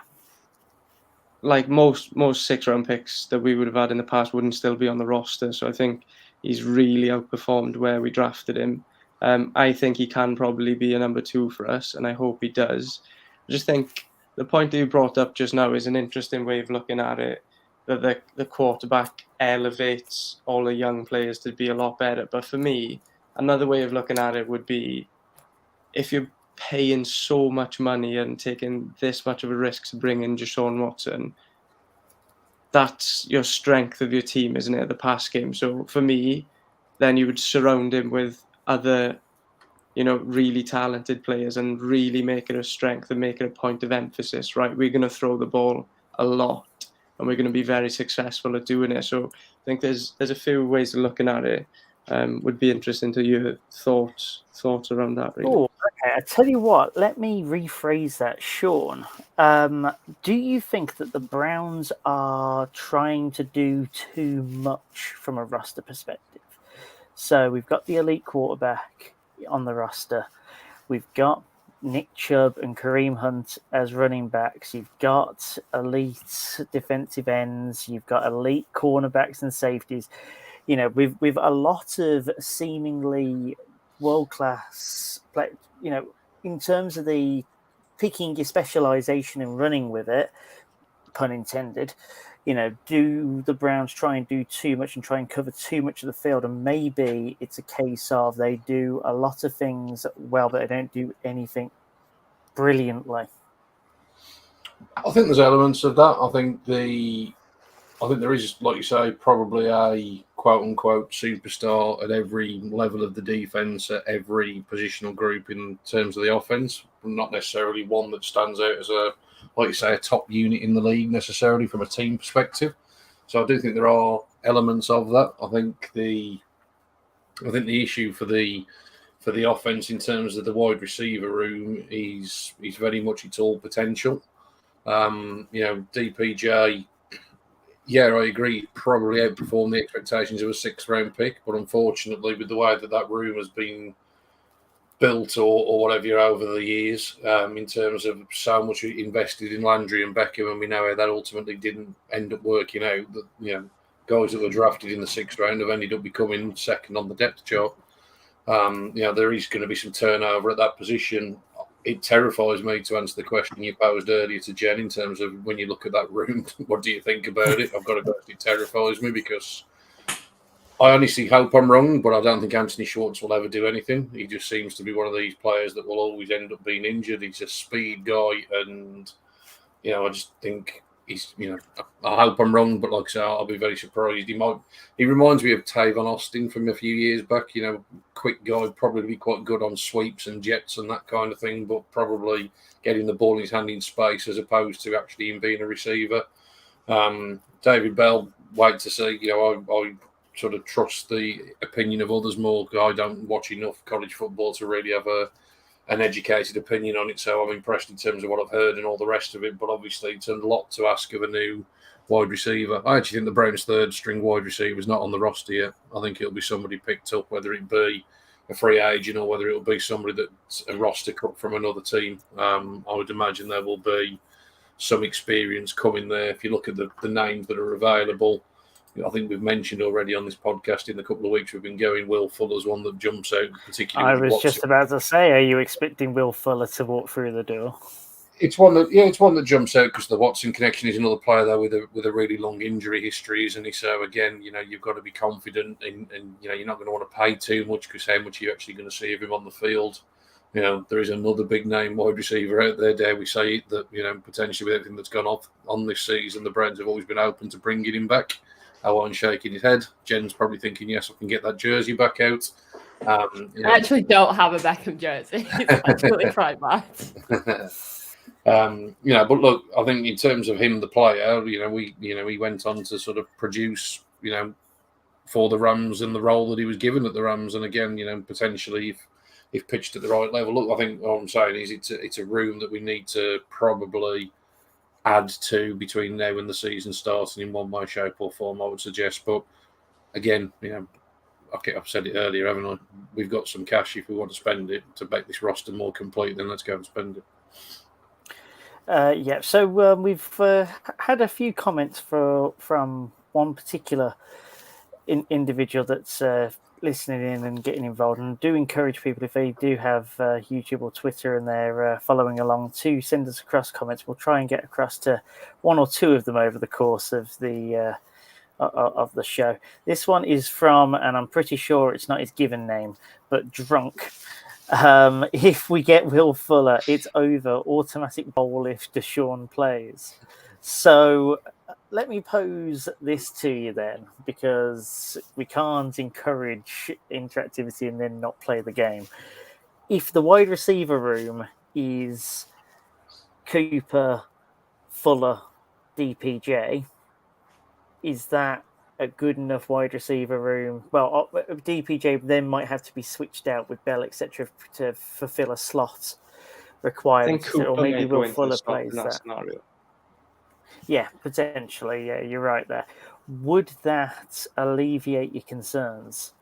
most 6th round picks that we would have had in the past wouldn't still be on the roster. So I think he's really outperformed where we drafted him. I think he can probably be a number 2 for us, and I hope he does. I just think the point that you brought up just now is an interesting way of looking at it, that the quarterback elevates all the young players to be a lot better. But for me, another way of looking at it would be if you're paying so much money and taking this much of a risk to bring in Deshaun Watson, that's your strength of your team, isn't it, the pass game? So for me, then you would surround him with other, really talented players and really make it a strength and make it a point of emphasis, right? We're going to throw the ball a lot. and we're going to be very successful at doing it. So I think there's a few ways of looking at it. Would be interesting to your thoughts around that, really. Oh, okay. I tell you what, let me rephrase that, Shaun. Do you think that the Browns are trying to do too much from a roster perspective? So we've got the elite quarterback on the roster. We've got Nick Chubb and Kareem Hunt as running backs. You've got elite defensive ends. You've got elite cornerbacks and safeties. You know, we've a lot of seemingly world-class play, you know, in terms of the picking your specialization and running with it, pun intended. You know, do the Browns try and do too much and try and cover too much of the field? And maybe it's a case of they do a lot of things well, but they don't do anything brilliantly. I think there's elements of that. I think there is, like you say, probably a quote-unquote superstar at every level of the defense, at every positional group in terms of the offense. Not necessarily one that stands out as a, like you say, a top unit in the league necessarily from a team perspective. So I do think there are elements of that. I think the issue for the offense in terms of the wide receiver room is very much its all potential. DPJ. Yeah, I agree. Probably outperformed the expectations of a 6th-round pick, but unfortunately, with the way that room has been built or whatever over the years, in terms of so much invested in Landry and Beckham, and we know how that ultimately didn't end up working out. That guys that were drafted in the 6th round have ended up becoming second on the depth chart. There is going to be some turnover at that position. It terrifies me, to answer the question you posed earlier to Jen, in terms of when you look at that room, what do you think about it? I've got to go, it terrifies me because I honestly hope I'm wrong, but I don't think Anthony Schwartz will ever do anything. He just seems to be one of these players that will always end up being injured. He's a speed guy, and I just think he's, I hope I'm wrong, but like I say, I'll be very surprised. He reminds me of Tavon Austin from a few years back. Quick guy, probably be quite good on sweeps and jets and that kind of thing, but probably getting the ball in his hand in space as opposed to actually him being a receiver. David Bell, wait to see. I sort of trust the opinion of others more. I don't watch enough college football to really have an educated opinion on it, so I'm impressed in terms of what I've heard and all the rest of it. But obviously, it's a lot to ask of a new wide receiver. I actually think the Browns' 3rd-string wide receiver is not on the roster yet. I think it'll be somebody picked up, whether it be a free agent or whether it'll be somebody that's a roster cut from another team. I would imagine there will be some experience coming there. If you look at the names that are available, I think we've mentioned already on this podcast in the couple of weeks we've been going, Will Fuller's one that jumps out, particularly. I was just about to say, are you expecting Will Fuller to walk through the door? It's one that jumps out because the Watson connection is another player there with a really long injury history, isn't he? So again, you've got to be confident, and you're not going to want to pay too much because how much are you actually going to see of him on the field? There is another big name wide receiver out there, dare we say it, that potentially with everything that's gone off on this season, the Browns have always been open to bringing him back. Owain shaking his head. Jen's probably thinking, yes, I can get that jersey back out. I actually don't have a Beckham jersey. It's actually quite bad. But look, I think in terms of him, the player, he went on to sort of produce, for the Rams and the role that he was given at the Rams, and again, potentially if pitched at the right level. Look, I think what I'm saying is it's a room that we need to probably add to between now and the season starting in one way, shape, or form, I would suggest. But again, I've said it earlier, haven't I? We've got some cash if we want to spend it to make this roster more complete. Then let's go and spend it. So we've had a few comments from one particular individual that's listening in and getting involved, and do encourage people, if they do have YouTube or Twitter and they're following along, to send us across comments. We'll try and get across to one or two of them over the course of the show. This one is from, and I'm pretty sure it's not his given name, but Drunk. If we get Will Fuller, it's over. Automatic bowl if Deshaun plays. So let me pose this to you then, because we can't encourage interactivity and then not play the game. If the wide receiver room is Cooper, Fuller, DPJ, is that a good enough wide receiver room? Well, DPJ then might have to be switched out with Bell, etc., to fulfill a slot I requirement, think Cooper or maybe may go Will into the Fuller slot plays in that that. scenario. Yeah, potentially. Yeah, you're right there. Would that alleviate your concerns?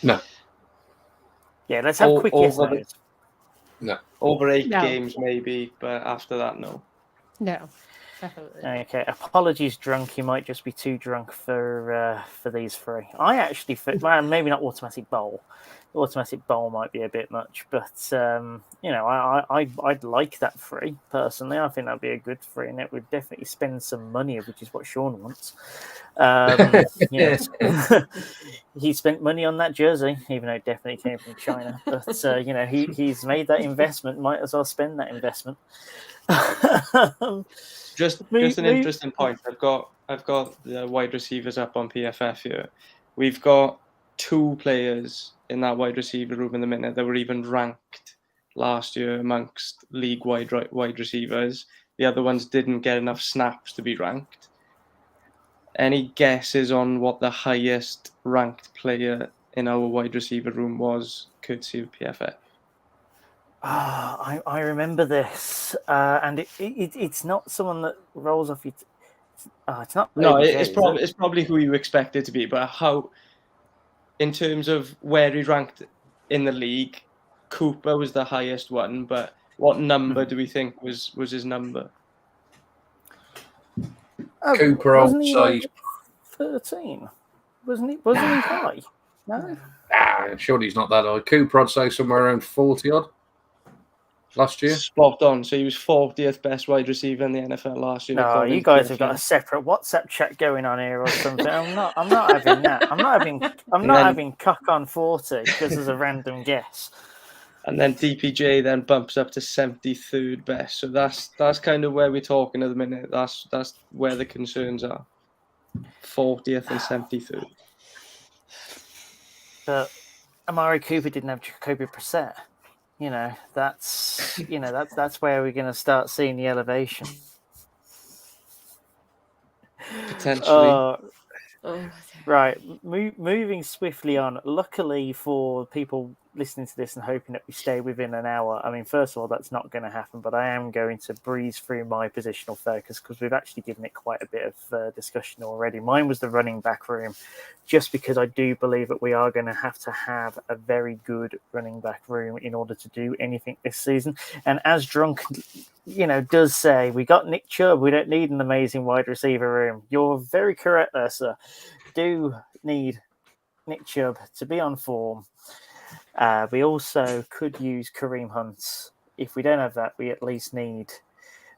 No. Yeah, let's have quick yes Over no's. No. Over 8 No. games, maybe, but after that, no. No, definitely. Okay, apologies, drunk. You might just be too drunk for these three. I actually, well, maybe not automatic bowl. Automatic bowl might be a bit much, but I'd like that free personally. I think that'd be a good free, and it would definitely spend some money, which is what Shaun wants. He spent money on that jersey, even though it definitely came from China. But he's made that investment. Might as well spend that investment. Just an interesting point. I've got the wide receivers up on PFF here. We've got 2 players in that wide receiver room in the minute that were even ranked last year amongst league-wide wide receivers. The other ones didn't get enough snaps to be ranked. Any guesses on what the highest ranked player in our wide receiver room was, courtesy of PFF? I remember this, and it's not someone that rolls off your. It's not. No, OBJ, it's probably who you expect it to be, but how, in terms of where he ranked in the league, Cooper was the highest one, but what number do we think was his number? Cooper, wasn't I'd he say. like 13? Wasn't he? Wasn't he high? No. Surely he's not that high. Cooper, I'd say somewhere around 40 odd last year. Spot on. So he was 40th best wide receiver in the NFL last year. No, you guys have got a separate WhatsApp chat going on here or something. I'm not having that. I'm not having cock on 40 because there's a random guess. And then DPJ then bumps up to 73rd best. So that's kind of where we're talking at the minute. That's where the concerns are. 40th and 73rd. But Amari Cooper didn't have Jacoby Brissett. That's where we're going to start seeing the elevation. Potentially. Right, moving swiftly on. Luckily for people listening to this and hoping that we stay within an hour, I mean, first of all, that's not going to happen, but I am going to breeze through my positional focus because we've actually given it quite a bit of discussion already. Mine was the running back room, just because I do believe that we are going to have a very good running back room in order to do anything this season. And as Drunk does say, we got Nick Chubb. We don't need an amazing wide receiver room. You're very correct there, sir. Do need Nick Chubb to be on form. We also could use Kareem Hunt. If we don't have that, we at least need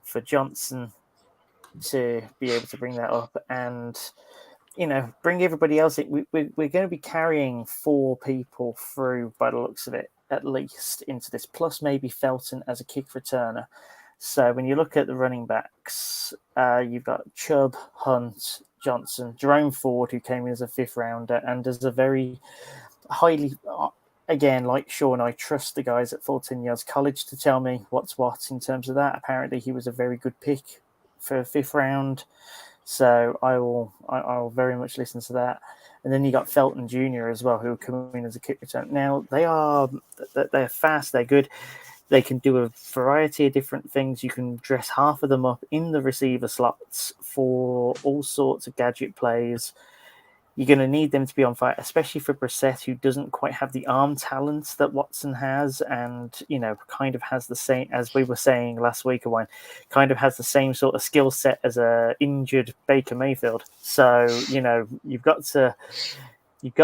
for Johnson to be able to bring that up and, bring everybody else in. We're going to be carrying 4 people through, by the looks of it, at least into this, plus maybe Felton as a kick returner. So when you look at the running backs, you've got Chubb, Hunt, Johnson, Jerome Ford, who came in as a 5th rounder and as a very highly, again, like Shaun, I trust the guys at Fulton Yards College to tell me what's what in terms of that. Apparently he was a very good pick for a 5th round. So I will very much listen to that. And then you got Felton Jr. as well, who come in as a kick return. Now they're fast, they're good. They can do a variety of different things. You can dress half of them up in the receiver slots for all sorts of gadget plays. You're going to need them to be on fire, especially for Brissett, who doesn't quite have the arm talent that Watson has and, kind of has the same, as we were saying last week, Owain, kind of has the same sort of skill set as a injured Baker Mayfield. So, you've got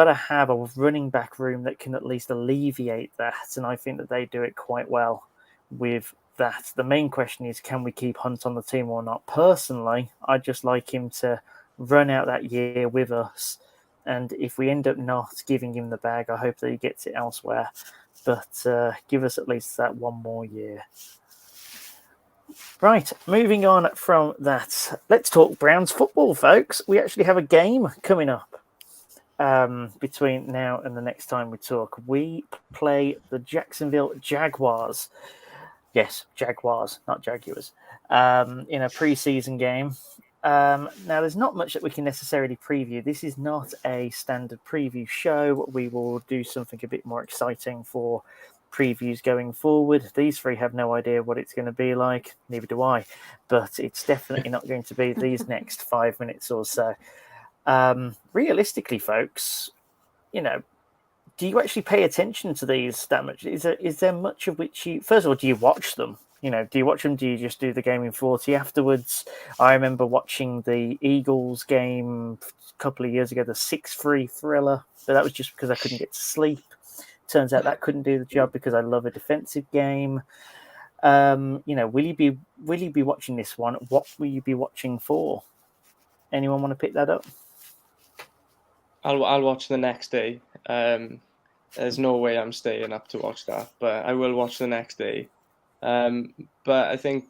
to have a running back room that can at least alleviate that. And I think that they do it quite well with that. The main question is, can we keep Hunt on the team or not? Personally, I'd just like him to run out that year with us. And if we end up not giving him the bag, I hope that he gets it elsewhere. But give us at least that one more year. Right, moving on from that. Let's talk Browns football, folks. We actually have a game coming up. Between now and the next time we talk. We play the Jacksonville Jaguars. Yes, Jaguars, not Jaguars. In a preseason game. Now, there's not much that we can necessarily preview. This is not a standard preview show. We will do something a bit more exciting for previews going forward. These three have no idea what it's going to be like. Neither do I. But it's definitely not going to be these next 5 minutes or so. Realistically, folks, do you actually pay attention to these that much? Is there much of which you... First of all, do you watch them? Do you watch them? Do you just do the game in 40 afterwards? I remember watching the Eagles game a couple of years ago, the 6-3 thriller. So that was just because I couldn't get to sleep. Turns out that couldn't do the job because I love a defensive game. Will you be watching this one? What will you be watching for? Anyone want to pick that up? I'll watch the next day. There's no way I'm staying up to watch that, but I will watch the next day. But I think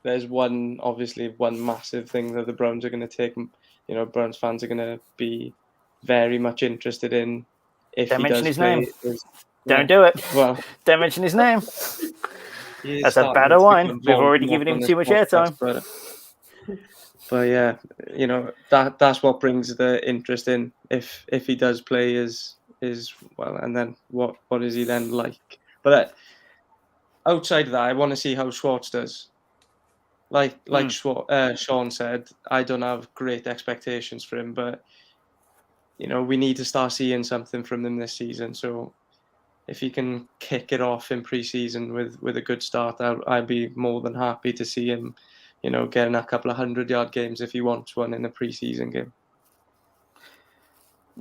there's one massive thing that the Browns are going to take. Browns fans are going to be very much interested in. If Don't he mention does his play, name. Don't do it. Well, don't mention his name. That's a bad Owain. We've already given him too much airtime. But yeah, that's what brings the interest in. If he does play, is well, and then what is he then like? But outside of that, I want to see how Schwartz does. Like Shaun said, I don't have great expectations for him, but we need to start seeing something from him this season. So if he can kick it off in pre-season with a good start, I'd be more than happy to see him, getting a couple of 100-yard games if he wants one in a pre-season game.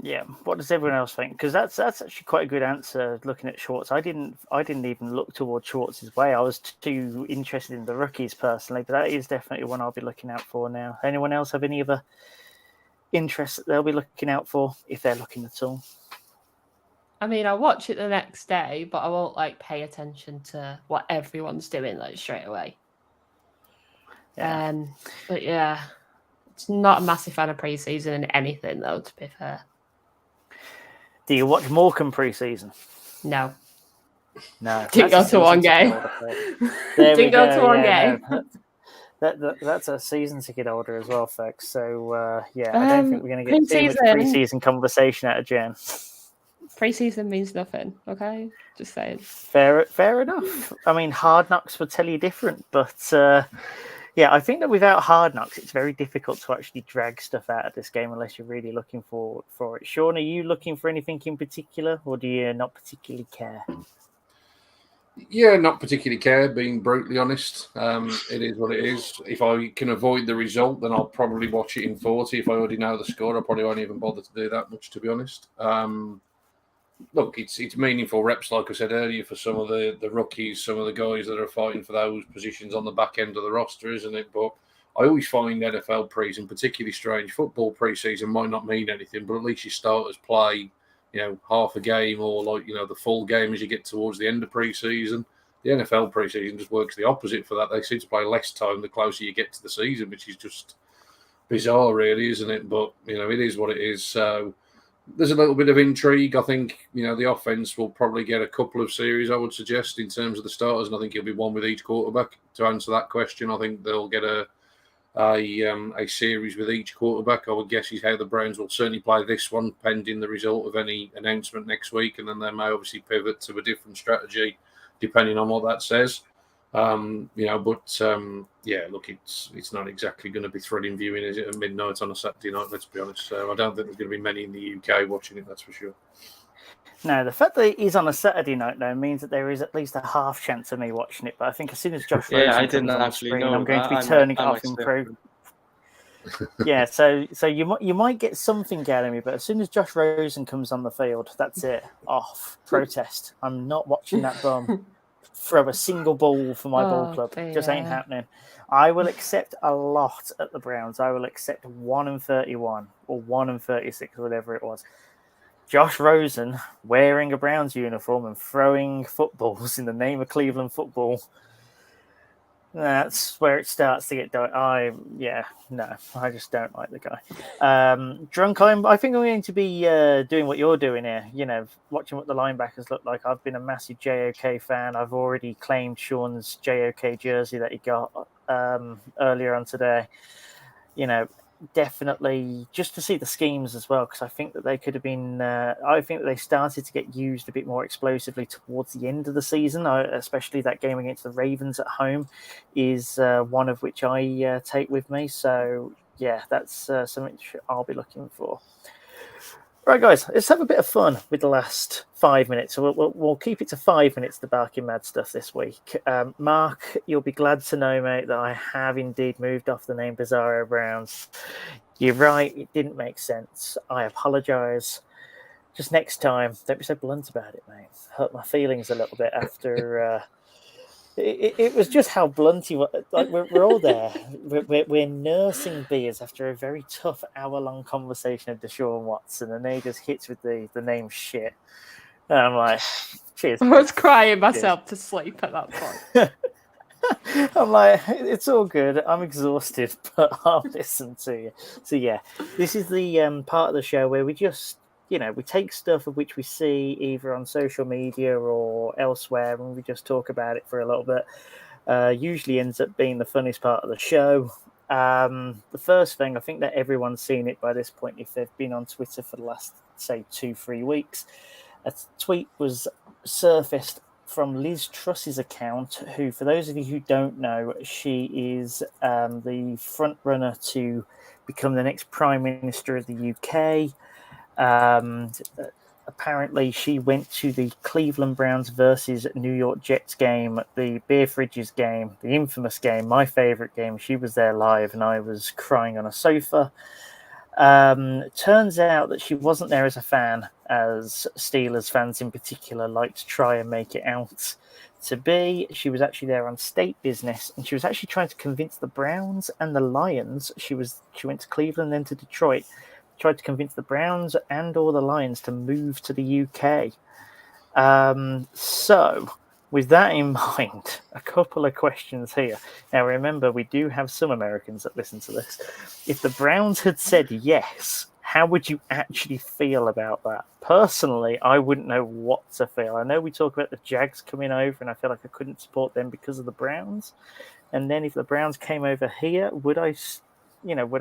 Yeah, what does everyone else think? Because that's actually quite a good answer. Looking at Schwartz, I didn't even look towards Schwartz's way. I was too interested in the rookies personally, but that is definitely one I'll be looking out for now. Anyone else have any other interests that they'll be looking out for if they're looking at all? I mean, I'll watch it the next day, but I won't pay attention to what everyone's doing straight away. Yeah. But yeah, it's not a massive fan of pre-season in anything though, to be fair. Do you watch Morecambe pre-season? No. Didn't go to one game. Didn't go to one game. That's a season ticket holder as well, folks. So I don't think we're going to get too much pre-season conversation out of Jen. Pre-season means nothing. Okay, just saying. Fair enough. I mean, Hard Knocks would tell you different, but I think that without Hard Knocks, it's very difficult to actually drag stuff out of this game unless you're really looking for it. Shaun, are you looking for anything in particular, or do you not particularly care? Yeah, not particularly care, being brutally honest. It is what it is. If I can avoid the result, then I'll probably watch it in 40. If I already know the score, I probably won't even bother to do that much, to be honest. Look, it's meaningful reps, like I said earlier, for some of the rookies, some of the guys that are fighting for those positions on the back end of the roster, isn't it? But I always find NFL pre-season particularly strange. Football pre-season might not mean anything, but at least your starters play, half a game or the full game as you get towards the end of pre-season. The NFL pre-season just works the opposite for that. They seem to play less time the closer you get to the season, which is just bizarre, really, isn't it? But, it is what it is. So there's a little bit of intrigue. I think, the offense will probably get a couple of series, I would suggest, in terms of the starters, and I think it'll be one with each quarterback. To answer that question, I think they'll get a series with each quarterback. I would guess is how the Browns will certainly play this one, pending the result of any announcement next week, and then they may obviously pivot to a different strategy depending on what that says. Look, it's not exactly going to be thrilling viewing, is it, at midnight on a Saturday night, let's be honest. So I don't think there's going to be many in the UK watching it, that's for sure. No, the fact that it is on a Saturday night, though, means that there is at least a half chance of me watching it. But I think as soon as Josh Rosen comes on the screen, I'm going to be turning it off in pro. Yeah, so you might get something out of me, but as soon as Josh Rosen comes on the field, that's it. Off. Protest. I'm not watching that bum throw a single ball for my ball club. Just ain't happening. I will accept a lot at the Browns. I will accept 1-31 or 1-36, whatever it was. Josh Rosen wearing a Browns uniform and throwing footballs in the name of Cleveland football. That's where it starts to get dark. I just don't like the guy. Drunk, I think I'm going to be doing what you're doing here. Watching what the linebackers look like. I've been a massive JOK fan. I've already claimed Shaun's JOK jersey that he got earlier on today. definitely just to see the schemes as well, because I think that they could have been. I think that they started to get used a bit more explosively towards the end of the season, especially that game against the Ravens at home is one of which I take with me. So, yeah, that's something I'll be looking for. Right, guys, let's have a bit of fun with the last 5 minutes. So we'll keep it to 5 minutes, the Barking Mad stuff this week. Mark, you'll be glad to know, mate, that I have indeed moved off the name Bizarro Browns. You're right, it didn't make sense. I apologise. Just next time, don't be so blunt about it, mate. Hurt my feelings a little bit after... It was just how blunt he was. Like we're all there. We're nursing beers after a very tough hour-long conversation of Deshaun Watson, and then he just hits with the name shit. And I'm like, cheers. I was crying myself to sleep at that point. I'm like, it's all good. I'm exhausted, but I'll listen to you. So yeah, this is the part of the show where we just, we take stuff of which we see either on social media or elsewhere, and we just talk about it for a little bit. Usually ends up being the funniest part of the show. The first thing, I think that everyone's seen it by this point if they've been on Twitter for the last, say, 2-3 weeks. A tweet was surfaced from Liz Truss's account, who, for those of you who don't know, she is the front runner to become the next Prime Minister of the UK. Apparently, she went to the Cleveland Browns versus New York Jets game, the Beer Fridges game, the infamous game, my favourite game. She was there live, and I was crying on a sofa. Turns out that she wasn't there as a fan, as Steelers fans in particular like to try and make it out to be. She was actually there on state business, and she was actually trying to convince the Browns and the Lions. She went to Cleveland, then to Detroit. Tried to convince the Browns and or the Lions to move to the UK. So, with that in mind, a couple of questions here. Now, remember, we do have some Americans that listen to this. If the Browns had said yes, how would you actually feel about that? Personally, I wouldn't know what to feel. I know we talk about the Jags coming over, and I feel like I couldn't support them because of the Browns. And then if the Browns came over here, would I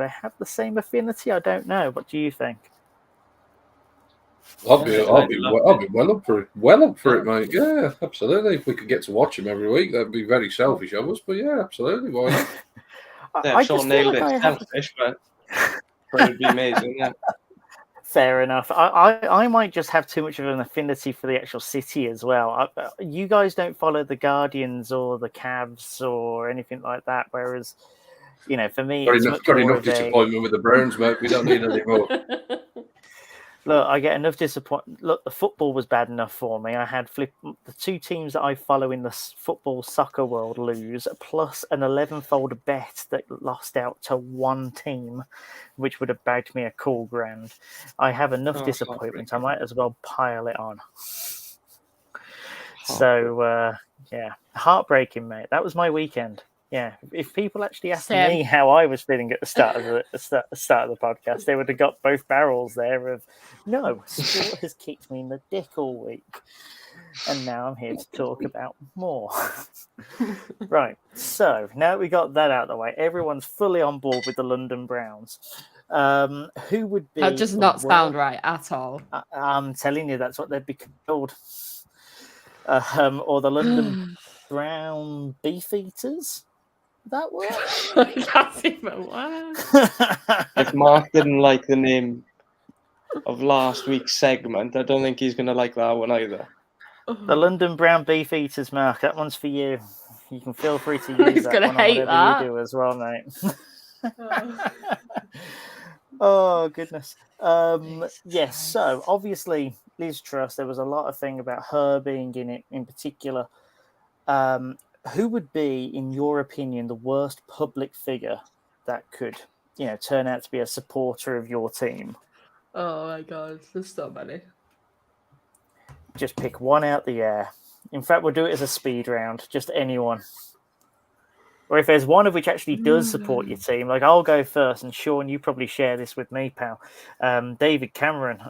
have the same affinity? I don't know. What do you think? I'll be well up for it. Well up for it, mate. Yeah, absolutely. If we could get to watch him every week, that'd be very selfish of us. But yeah, absolutely. Why not? Yeah, Shaun nailed it. Selfish, but it would be amazing. Yeah. Fair enough. I might just have too much of an affinity for the actual city as well. You guys don't follow the Guardians or the Cavs or anything like that, whereas, for me, got enough disappointment with the Browns, mate. We don't need any more. Look, I get enough disappointment. Look, the football was bad enough for me. I had the two teams that I follow in the football soccer world lose, plus an 11-fold bet that lost out to one team, which would have bagged me a cool grand. I have enough disappointment. I might as well pile it on. So, yeah, heartbreaking, mate. That was my weekend. Yeah, if people actually asked me how I was feeling at the start of the podcast, they would have got both barrels there of, no, sport has kicked me in the dick all week. And now I'm here to talk about more. Right, so now that we got that out of the way, everyone's fully on board with the London Browns. Who would be... That does not sound right at all. I'm telling you, that's what they'd be called. Or the London Brown Beefeaters. That works. That's even worse. If Mark didn't like the name of last week's segment, I don't think he's going to like that one either. The London Brown Beefeaters, Mark. That one's for you. You can feel free to use he's that gonna one hate on whatever that. you do as well, mate. Oh, goodness. Yes, so obviously Liz Truss, there was a lot of thing about her being in it in particular. Who would be, in your opinion, the worst public figure that could, turn out to be a supporter of your team? Oh my God, there's so many. Just pick one out the air. In fact, we'll do it as a speed round. Just anyone. Or if there's one of which actually does support your team, like I'll go first, and Shaun, you probably share this with me, pal. David Cameron,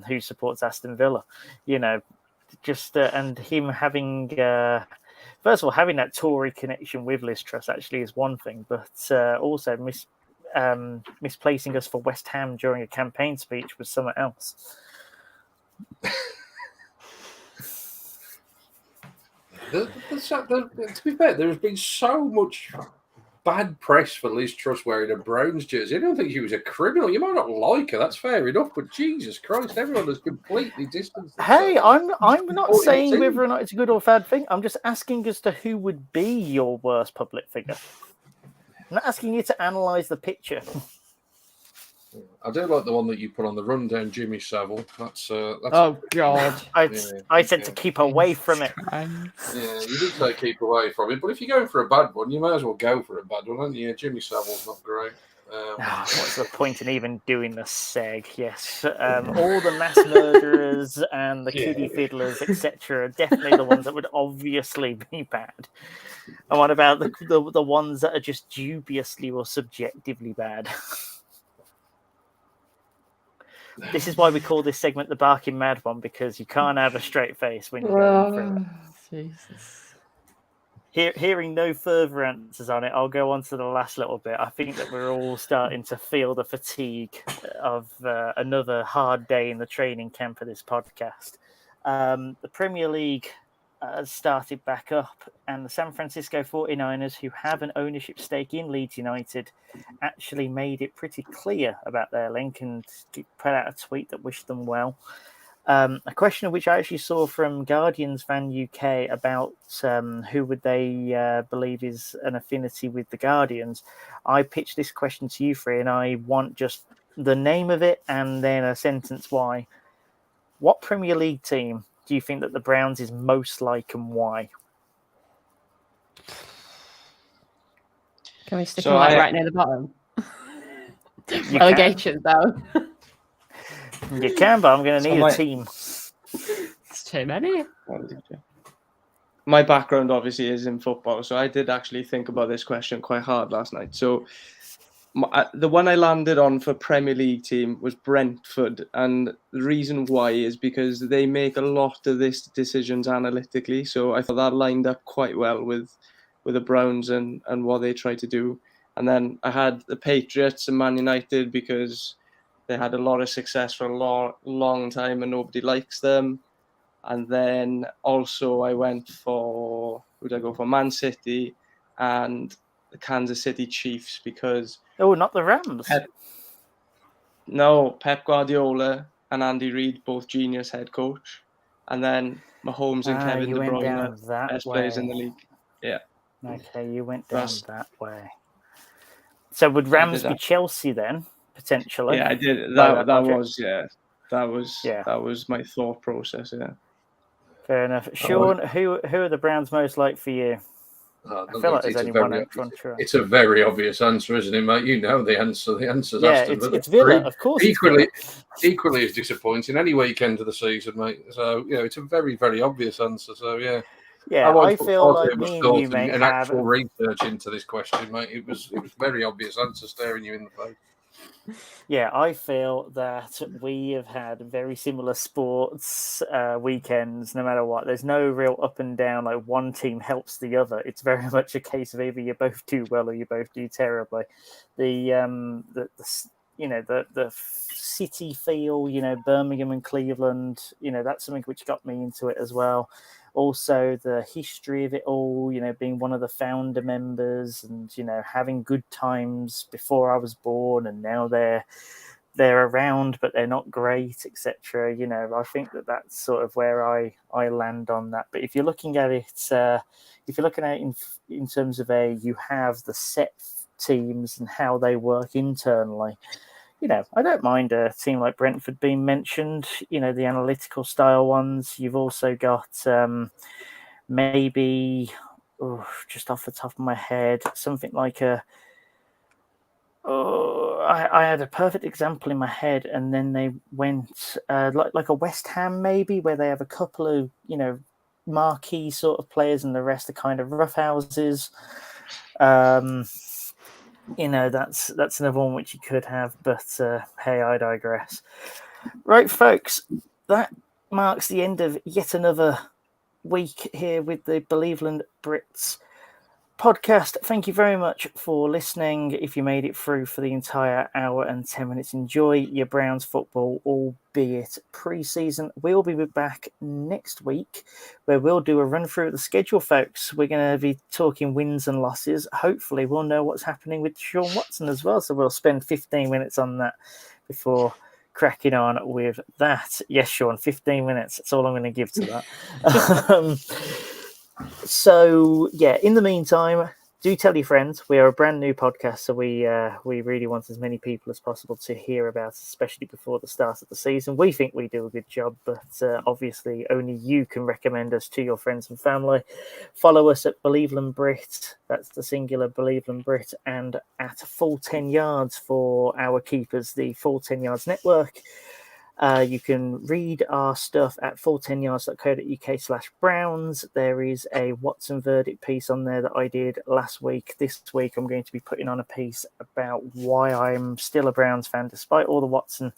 who supports Aston Villa, and him having, first of all, having that Tory connection with Liz Truss actually is one thing, but also misplacing us for West Ham during a campaign speech was something else. To be fair, there has been so much bad press for Liz Truss wearing a Browns jersey. I don't think she was a criminal. You might not like her, that's fair enough, but Jesus Christ, everyone has completely distanced themselves. Hey, I'm not saying whether or not it's a good or bad thing. I'm just asking as to who would be your worst public figure. I'm not asking you to analyse the picture. I do like the one that you put on the rundown, Jimmy Savile. That's Oh God! I said to keep away from it. Yeah, you did say keep away from it, but if you're going for a bad one, you might as well go for a bad one, aren't you? Jimmy Savile's not great. What's the point in even doing the seg? Yes, all the mass murderers and the kiddie fiddlers, etc., are definitely the ones that would obviously be bad. And what about the ones that are just dubiously or subjectively bad? This is why we call this segment the Barking Mad one, because you can't have a straight face when you're going through it. Jesus. Hearing no further answers on it, I'll go on to the last little bit. I think that we're all starting to feel the fatigue of another hard day in the training camp of this podcast. The Premier League has started back up, and the San Francisco 49ers, who have an ownership stake in Leeds United, actually made it pretty clear about their link and put out a tweet that wished them well. A question which I actually saw from Guardians Fan UK about who would they believe is an affinity with the Guardians. I pitched this question to you three, and I want just the name of it and then a sentence why. What Premier League team do you think that the Browns is most like, and why? Can we stick them right near the bottom? Relegation, though. You can, but I'm going to need a team. It's too many. My background obviously is in football, so I did actually think about this question quite hard last night. So the one I landed on for Premier League team was Brentford, and the reason why is because they make a lot of these decisions analytically. So I thought that lined up quite well with the Browns and what they try to do. And then I had the Patriots and Man United because they had a lot of success for a long time and nobody likes them. And then also I went for, who did I go for? Man City and the Kansas City Chiefs because... Oh, not the Rams? Pep Guardiola and Andy Reid, both genius head coach. And then Mahomes and Kevin De Bruyne, best players in the league. Yeah. Okay, you went down that way. So would Rams be Chelsea then? Potentially. Yeah, I did. That was my thought process. Yeah. Fair enough. Shaun, who are the Browns most like for you? I feel like there's only one answer. It's a very obvious answer, isn't it, mate? You know the answer. The answer's Aston. It's Villa, of course. Equally as disappointing any weekend of the season, mate. So it's a very, very obvious answer. So yeah. Yeah, I feel like me and you may have actual research into this question, mate. It was very obvious answer staring you in the face. Yeah, I feel that we have had very similar sports weekends, no matter what. There's no real up and down, like one team helps the other. It's very much a case of either you both do well or you both do terribly. The city feel, Birmingham and Cleveland, that's something which got me into it as well. Also, the history of it all, being one of the founder members and, having good times before I was born and now they're around, but they're not great, etc. I think that's sort of where I land on that. But if you're looking at it, in terms of you have the set teams and how they work internally, I don't mind a team like Brentford being mentioned, the analytical style ones. You've also got maybe, just off the top of my head, something like I had a perfect example in my head, and then they went like a West Ham maybe, where they have a couple of, marquee sort of players and the rest are kind of roughhouses. That's another one which you could have, but hey, I digress. Right, folks, that marks the end of yet another week here with the Believeland Brits. podcast. Thank you very much for listening. If you made it through for the entire hour and 10 minutes, enjoy your Browns football, albeit pre-season. We'll be back next week where we'll do a run through of the schedule, folks. We're going to be talking wins and losses. Hopefully we'll know what's happening with Deshaun Watson as well. So we'll spend 15 minutes on that before cracking on with that. Yes, Shaun, 15 minutes. That's all I'm going to give to that. So, yeah, in the meantime, do tell your friends. We are a brand new podcast, so we really want as many people as possible to hear about us, especially before the start of the season. We think we do a good job, but obviously only you can recommend us to your friends and family. Follow us at Believeland Brits, that's the singular Believeland Brit, and at Full 10 Yards for our keepers, the Full 10 Yards Network. You can read our stuff at full10yards.co.uk/Browns. There is a Watson verdict piece on there that I did last week. This week, I'm going to be putting on a piece about why I'm still a Browns fan, despite all the Watson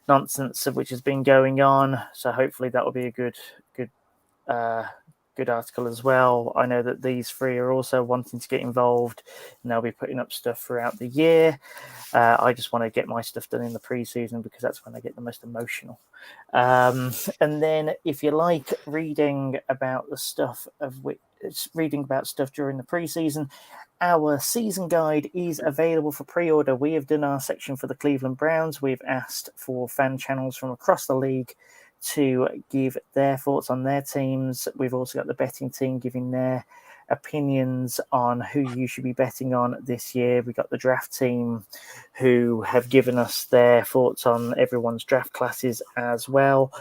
nonsense which has been going on. So hopefully that will be a good article as well. I know that these three are also wanting to get involved, and they'll be putting up stuff throughout the year. I just want to get my stuff done in the pre-season because that's when I get the most emotional. And then if you like reading about the stuff reading about stuff during the pre-season, our season guide is available for pre-order. We have done our section for the Cleveland Browns. We've asked for fan channels from across the league to give their thoughts on their teams. We've also got the betting team giving their opinions on who you should be betting on this year. We've got the draft team who have given us their thoughts on everyone's draft classes as well.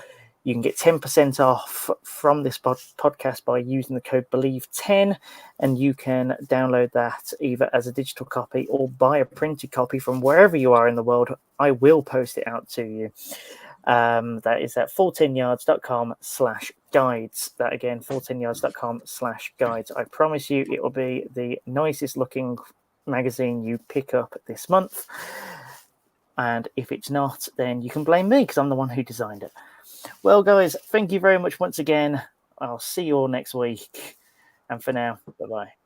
You can get 10% off from this podcast by using the code BELIEVE10, and you can download that either as a digital copy or buy a printed copy from wherever you are in the world. I will post it out to you. That is at full10yards.com/guides. That again, full10yards.com/guides. I promise you it will be the nicest looking magazine you pick up this month. And if it's not, then you can blame me because I'm the one who designed it. Well, guys, thank you very much once again. I'll see you all next week. And for now, bye-bye.